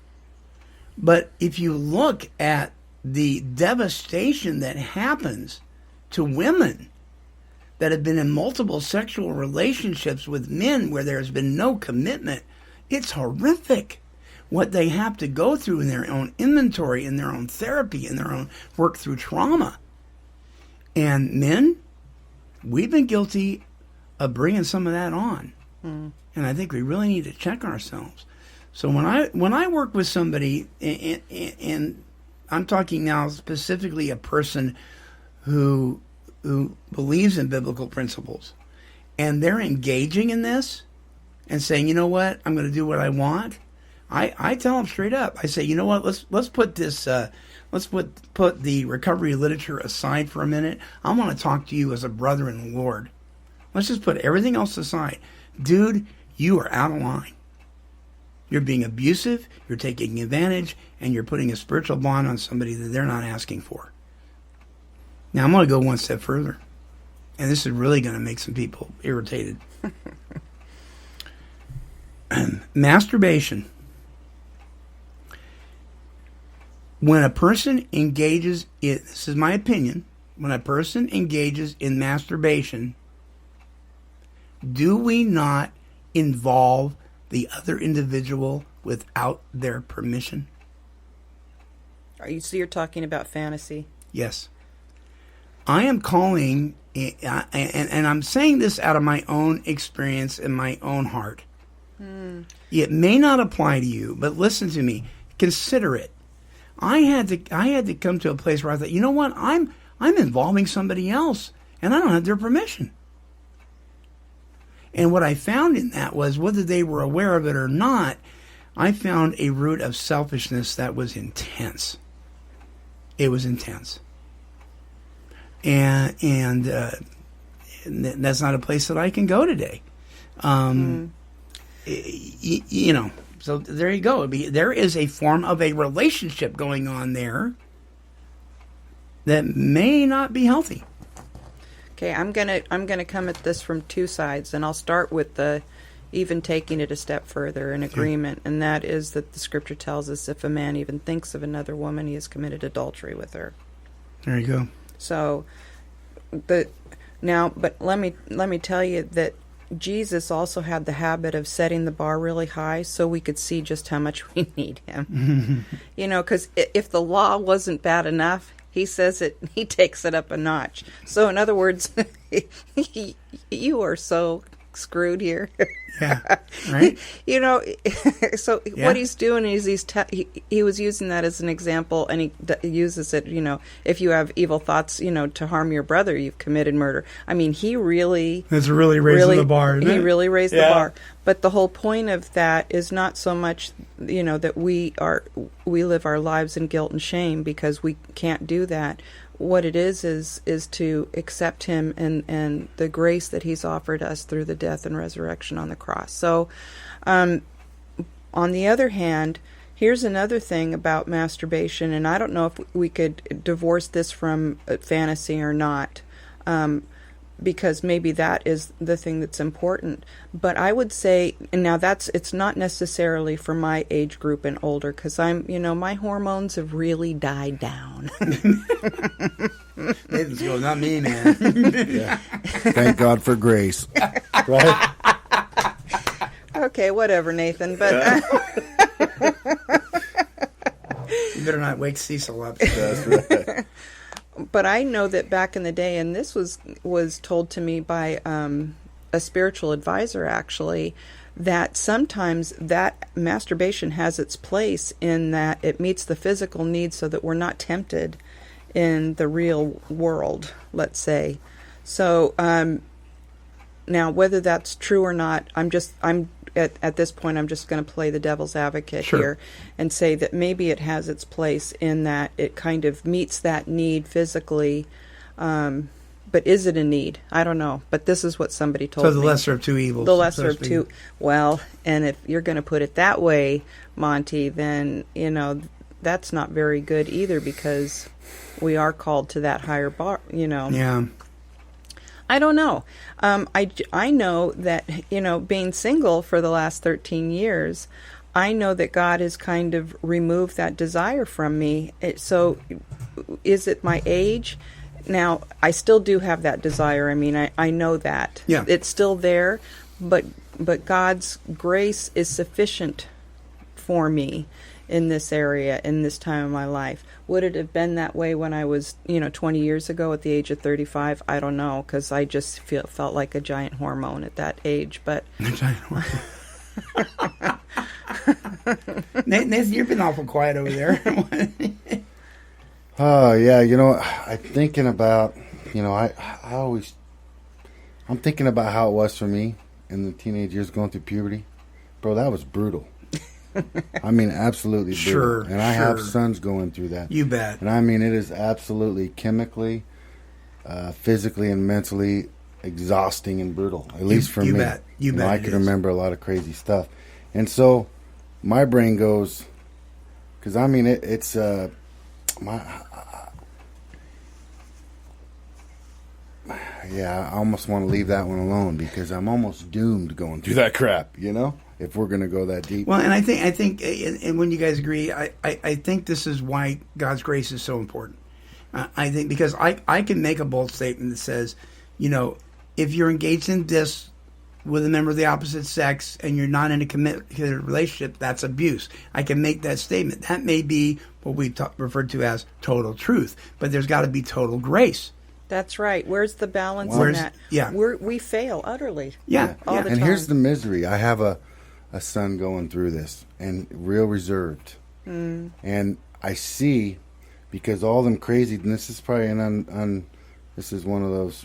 But if you look at the devastation that happens to women that have been in multiple sexual relationships with men where there's been no commitment, it's horrific what they have to go through in their own inventory, in their own therapy, in their own work through trauma. And men, we've been guilty of bringing some of that on. And I think we really need to check ourselves. So when I work with somebody, and I'm talking now specifically a person who believes in biblical principles, and they're engaging in this and saying, you know what, I'm going to do what I want. I tell them straight up. I say, you know what, let's put this, let's put the recovery literature aside for a minute. I want to talk to you as a brother in the Lord. Let's just put everything else aside. Dude, you are out of line. You're being abusive, you're taking advantage, and you're putting a spiritual bond on somebody that they're not asking for. Now, I'm going to go one step further, and this is really going to make some people irritated. Masturbation. When a person engages in, this is my opinion, when a person engages in masturbation, do we not involve the other individual without their permission? So you're talking about fantasy? Yes. I am calling, and I'm saying this out of my own experience and my own heart. It may not apply to you, but listen to me. Consider it. I had to come to a place where I thought, you know what? I'm involving somebody else, and I don't have their permission. And what I found in that was, whether they were aware of it or not, I found a root of selfishness that was intense. It was intense. And that's not a place that I can go today. You know, so there you go. There is a form of a relationship going on there that may not be healthy. Okay, I'm gonna come at this from two sides, and I'll start with the even taking it a step further in agreement, and that is that the scripture tells us if a man even thinks of another woman, he has committed adultery with her. There you go. So, but let me tell you that Jesus also had the habit of setting the bar really high so we could see just how much we need him. You know, because if the law wasn't bad enough, he says it, he takes it up a notch. So in other words, you are so screwed here. Yeah, right. You know, so what he's doing is he was using that as an example, and he uses it. You know, if you have evil thoughts, you know, to harm your brother, you've committed murder. I mean, he really that's really raising the bar. Isn't he it? Really raised the bar. But the whole point of that is not so much, you know, that we live our lives in guilt and shame because we can't do that. What it is to accept him and the grace that he's offered us through the death and resurrection on the cross. So, on the other hand, here's another thing about masturbation, and I don't know if we could divorce this from fantasy or not, because maybe that is the thing that's important. But I would say, and now it's not necessarily for my age group and older, because my hormones have really died down. Nathan's going, not me, man. Yeah. Thank God for grace. Right? Okay, whatever, Nathan, but... You better not wake Cecil up. That's right. But I know that back in the day, and this was told to me by a spiritual advisor, actually, that sometimes that masturbation has its place in that it meets the physical needs so that we're not tempted in the real world, let's say. So now, whether that's true or not, I'm at this point, I'm just going to play the devil's advocate here and say that maybe it has its place in that it kind of meets that need physically. But is it a need? I don't know. But this is what somebody told me. So the lesser of two evils. The lesser of two. Well, and if you're going to put it that way, Monty, then, that's not very good either, because we are called to that higher bar, Yeah. I don't know. I know that, being single for the last 13 years, I know that God has kind of removed that desire from me. So is it my age? Now, I still do have that desire. I mean, I know that. Yeah. It's still there, but God's grace is sufficient for me in this area, in this time of my life. Would it have been that way when I was, 20 years ago at the age of 35? I don't know, because I just felt like a giant hormone at that age. But A giant hormone. Nathan, you've been awful quiet over there. Oh, yeah, I'm thinking about, I'm thinking about how it was for me in the teenage years going through puberty. Bro, that was brutal. I mean, absolutely brutal. Sure, and I have sons going through that. You bet. And I mean, it is absolutely chemically, physically, and mentally exhausting and brutal, at least for me. Bet. You bet. I can remember a lot of crazy stuff. And so my brain goes, because I mean, it's I almost want to leave that one alone, because I'm almost doomed going through that crap, if we're going to go that deep. Well, and I think, and when you guys agree, I think this is why God's grace is so important. I think because I can make a bold statement that says, if you're engaged in this with a member of the opposite sex and you're not in a committed relationship, that's abuse. I can make that statement. That may be what we referred to as total truth, but there's got to be total grace. that's right. Where's the balance in that? Yeah. We fail utterly. Yeah. All the time. And here's the misery. I have a son going through this, and real reserved. And I see, because all them crazy, and this is probably this is one of those,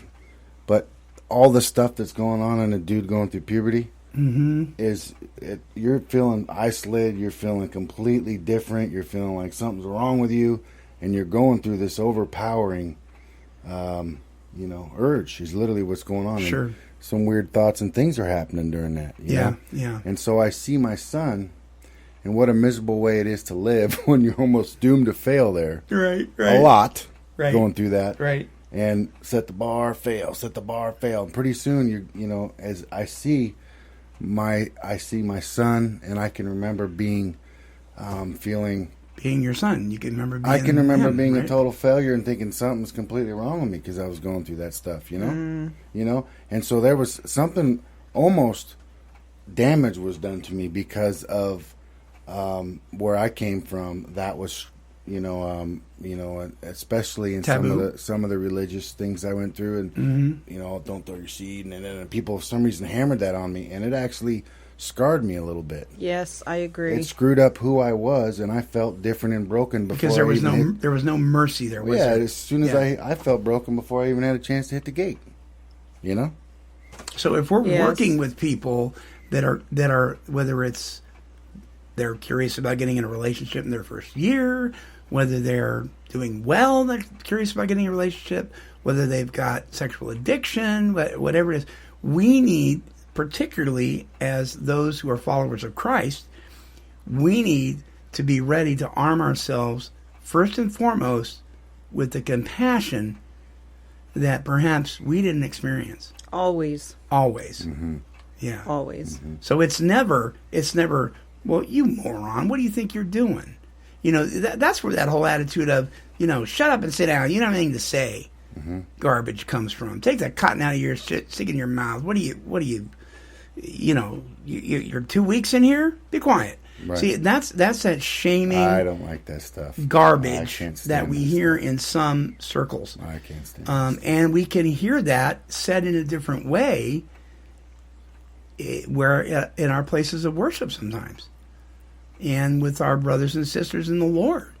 but all the stuff that's going on in a dude going through puberty you're feeling isolated, you're feeling completely different, you're feeling like something's wrong with you, and you're going through this overpowering, urge is literally what's going on. Sure. And some weird thoughts and things are happening during that. You know? Yeah. And so I see my son, and what a miserable way it is to live when you're almost doomed to fail there. Right. A lot. Right. Going through that. Right. And set the bar, fail. And pretty soon, as I see my son, and I can remember being, feeling. Being your son, you can remember being I can remember him, being right? a total failure and thinking something's completely wrong with me because I was going through that stuff, And so there was something, almost damage was done to me because of where I came from. That was, especially in some of the religious things I went through, and don't throw your seed, and then people for some reason hammered that on me, and it actually scarred me a little bit. Yes, I agree. It screwed up who I was, and I felt different and broken before. Because there was no mercy there, was there? As soon as I felt broken before I even had a chance to hit the gate. So if we're working with people that are whether it's they're curious about getting in a relationship in their first year, whether they're doing well, they're curious about getting a relationship, whether they've got sexual addiction, whatever it is, we need, particularly as those who are followers of Christ, we need to be ready to arm ourselves first and foremost with the compassion that perhaps we didn't experience. Always. Mm-hmm. Yeah. Always. Mm-hmm. So it's never, well, you moron, what do you think you're doing? That's where that whole attitude of, shut up and sit down, you don't have anything to say, garbage comes from. Take that cotton out of your shit, stick it in your mouth. What do you, you're 2 weeks in here? Be quiet. Right. See, that's that shaming. I don't like that stuff. Garbage that we hear in some circles. I can't stand it. And we can hear that said in a different way, we're in our places of worship sometimes, and with our brothers and sisters in the Lord.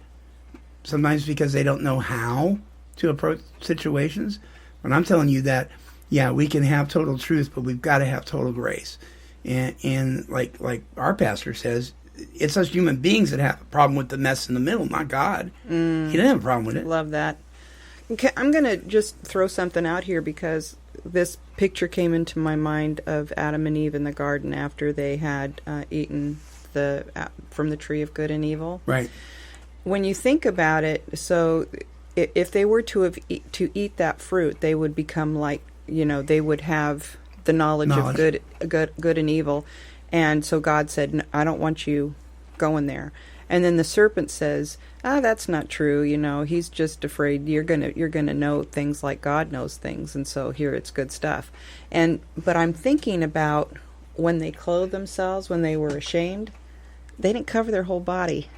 Sometimes because they don't know how to approach situations. But I'm telling you that, yeah, we can have total truth, but we've got to have total grace. And like our pastor says, it's us human beings that have a problem with the mess in the middle, not God. He didn't have a problem with it. Love that. Okay, I'm going to just throw something out here because this picture came into my mind of Adam and Eve in the garden after they had eaten from the tree of good and evil. Right. When you think about it, so if they were to eat that fruit, they would become like, they would have the knowledge of good and evil. And so God said, I don't want you going there. And then the serpent says, that's not true. He's just afraid you're gonna know things like God knows things. And so here it's good stuff. But I'm thinking about when they clothed themselves, when they were ashamed, they didn't cover their whole body.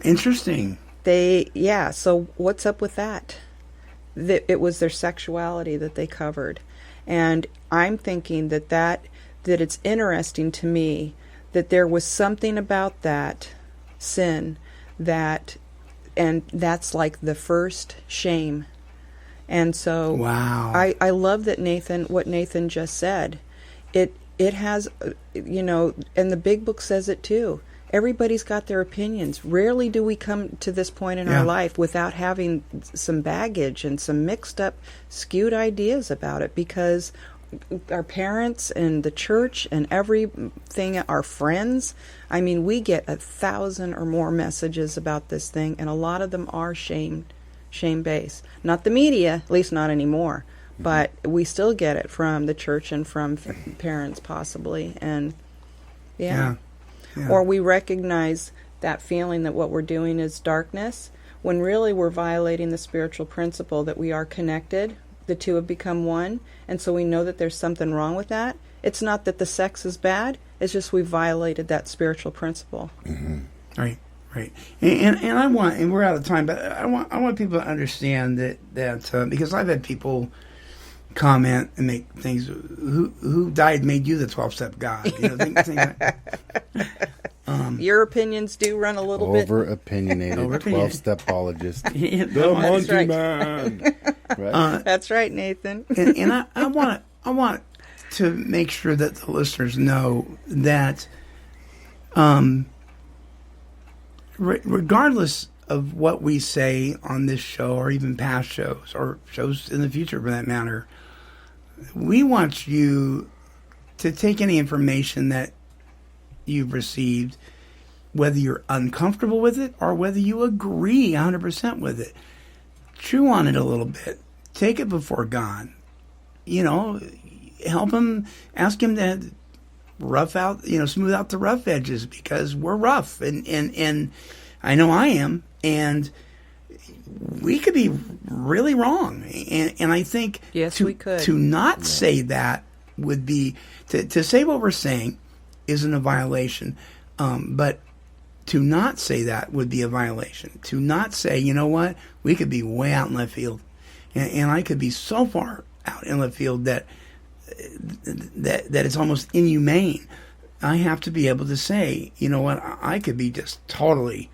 Interesting. So what's up with that? It was their sexuality that they covered. And I'm thinking that it's interesting to me that there was something about that sin and that's like the first shame. And so wow. I love that what Nathan just said. It has, and the big book says it too. Everybody's got their opinions. Rarely do we come to this point in our life without having some baggage and some mixed up, skewed ideas about it, because our parents and the church and everything, our friends, I mean, we get 1,000 or more messages about this thing, and a lot of them are shame-based. Not the media, at least not anymore, but we still get it from the church and from parents possibly, and yeah. Or we recognize that feeling that what we're doing is darkness, when really we're violating the spiritual principle that we are connected. The two have become one, and so we know that there's something wrong with that. It's not that the sex is bad, it's just we violated that spiritual principle. Mm-hmm. Right. And we're out of time, but I want people to understand that because I've had people comment and make things, who died made you the 12-step God, things like that. Your opinions do run a little bit over-opinionated 12-stepologist. The Monty'man. Right. That's right, Nathan. and I want to make sure that the listeners know that regardless of what we say on this show or even past shows or shows in the future for that matter, we want you to take any information that you've received, whether you're uncomfortable with it or whether you agree 100% with it. Chew on it a little bit. Take it before God. Help him, ask him to rough out, smooth out the rough edges, because we're rough. And I know I am. And we could be really wrong. And I think we could. To not say that would be, to say what we're saying isn't a violation. But to not say that would be a violation. To not say, you know what, we could be way out in left field. And I could be so far out in left field that it's almost inhumane. I have to be able to say, you know what, I could be just totally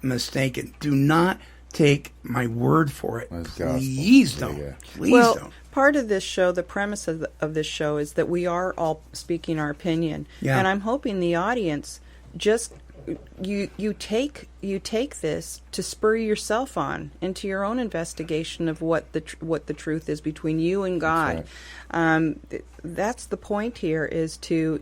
mistaken. Do not take my word for it. Please don't. Yeah. Please don't. Part of this show, the premise of this show is that we are all speaking our opinion. Yeah. And I'm hoping the audience just you take this to spur yourself on into your own investigation of what the truth is between you and God. That's right. That's the point here, is to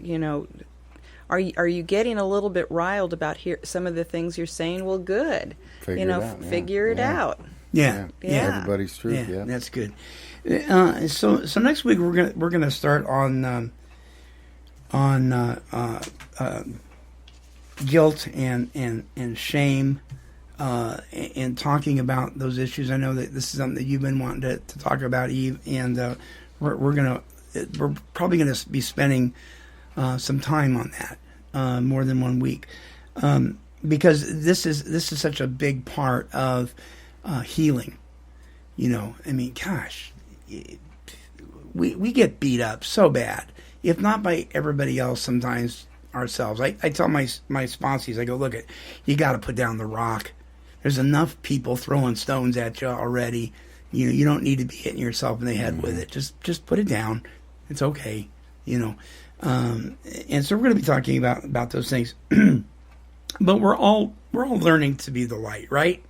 are you getting a little bit riled about some of the things you're saying? Well, good. Figure it out. Yeah. Everybody's truth. Yeah, that's good. So next week we're gonna start on guilt and shame, and talking about those issues. I know that this is something that you've been wanting to talk about, Eve, and we're probably gonna be spending some time on that, more than 1 week, because this is such a big part of healing. I mean, gosh, we get beat up so bad if not by everybody else, sometimes ourselves. I tell my sponsees, I go, look, you got to put down the rock. There's enough people throwing stones at you already. You don't need to be hitting yourself in the head with it. Just put it down. It's okay, And so we're going to be talking about those things. But we're all learning to be the light, right?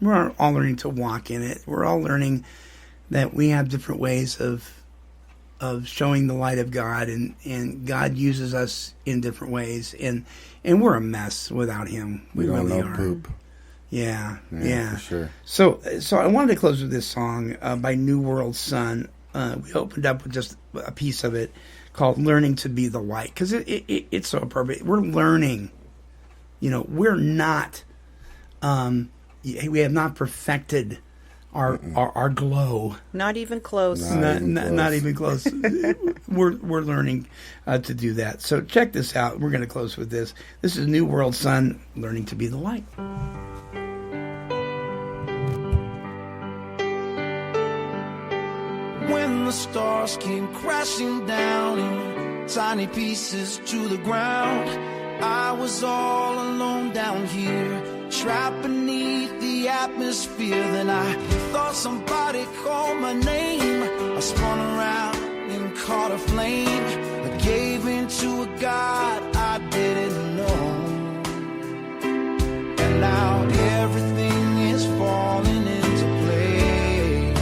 We're all learning to walk in it. We're all learning that we have different ways of showing the light of God, and God uses us in different ways, and we're a mess without Him. We don't really know are. poop. Yeah, for sure. So I wanted to close with this song by New World Sun. We opened up with just a piece of it called "Learning to Be the Light" because it's so appropriate. We're learning. We're not. We have not perfected our glow. Not even close. Not even close. We're learning to do that. So check this out. We're going to close with this. This is New World Sun, Learning to Be the Light. When the stars came crashing down in tiny pieces to the ground, I was all alone down here, trapped beneath the atmosphere. Then I thought somebody called my name. I spun around and caught a flame. I gave in to a God I didn't know. And now everything is falling into place.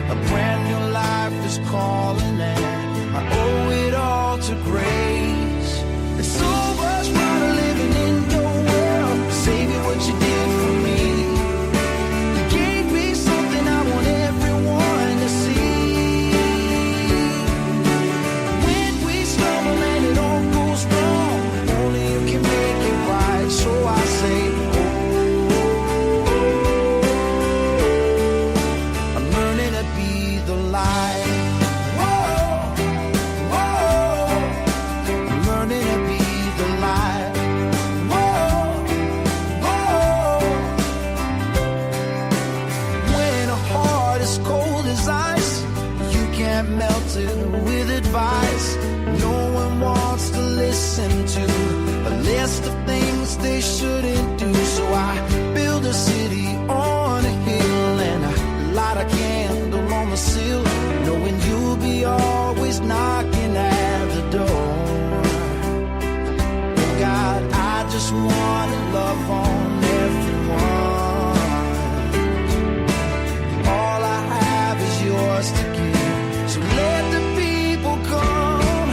A brand new life is calling, and I owe it all to grace. There's so much more to living in your world. Savior, what you did for me. You gave me something I want everyone to see. When we stumble and it all goes wrong, only you can make it right. So I say, I'm learning to be the light. Melted with advice. No one wants to listen to a list of things they shouldn't do. So I build a city on a hill and I light a candle on the sill, knowing you'll be always knocking at the door. Oh God, I just want to love on everyone. All I have is yours to give. So let the people come.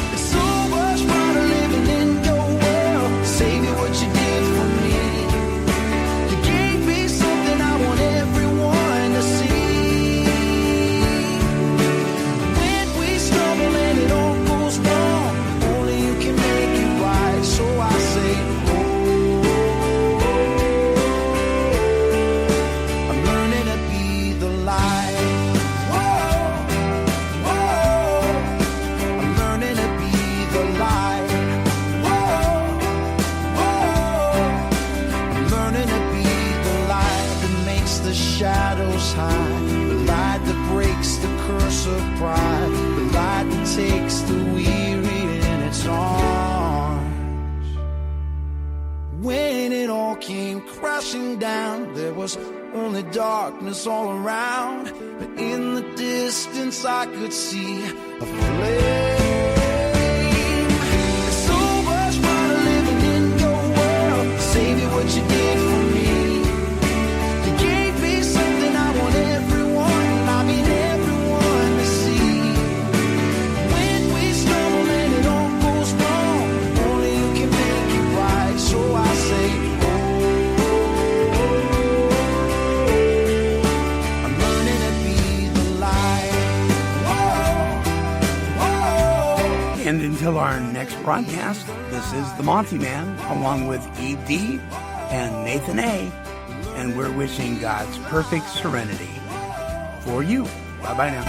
There's so much more to living in your world. Savior, what you did for me. You gave me something I want everyone to see. When we stumble and it all goes wrong, only you can make it right. So I say, I'm learning to be the light. Shadows hide, the light that breaks the curse of pride, the light that takes the weary in its arms. When it all came crashing down, there was only darkness all around, but in the distance I could see a flame. There's so much more to living in your world. Savior, what you did for me. And until our next broadcast, this is the Monty'man, along with Eve D. and Nathan A. And we're wishing God's perfect serenity for you. Bye-bye now.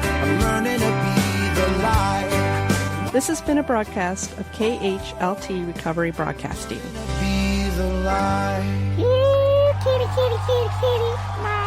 I'm learning to be the light. This has been a broadcast of KHLT Recovery Broadcasting. Be the light. Kitty, kitty, kitty, kitty, kitty.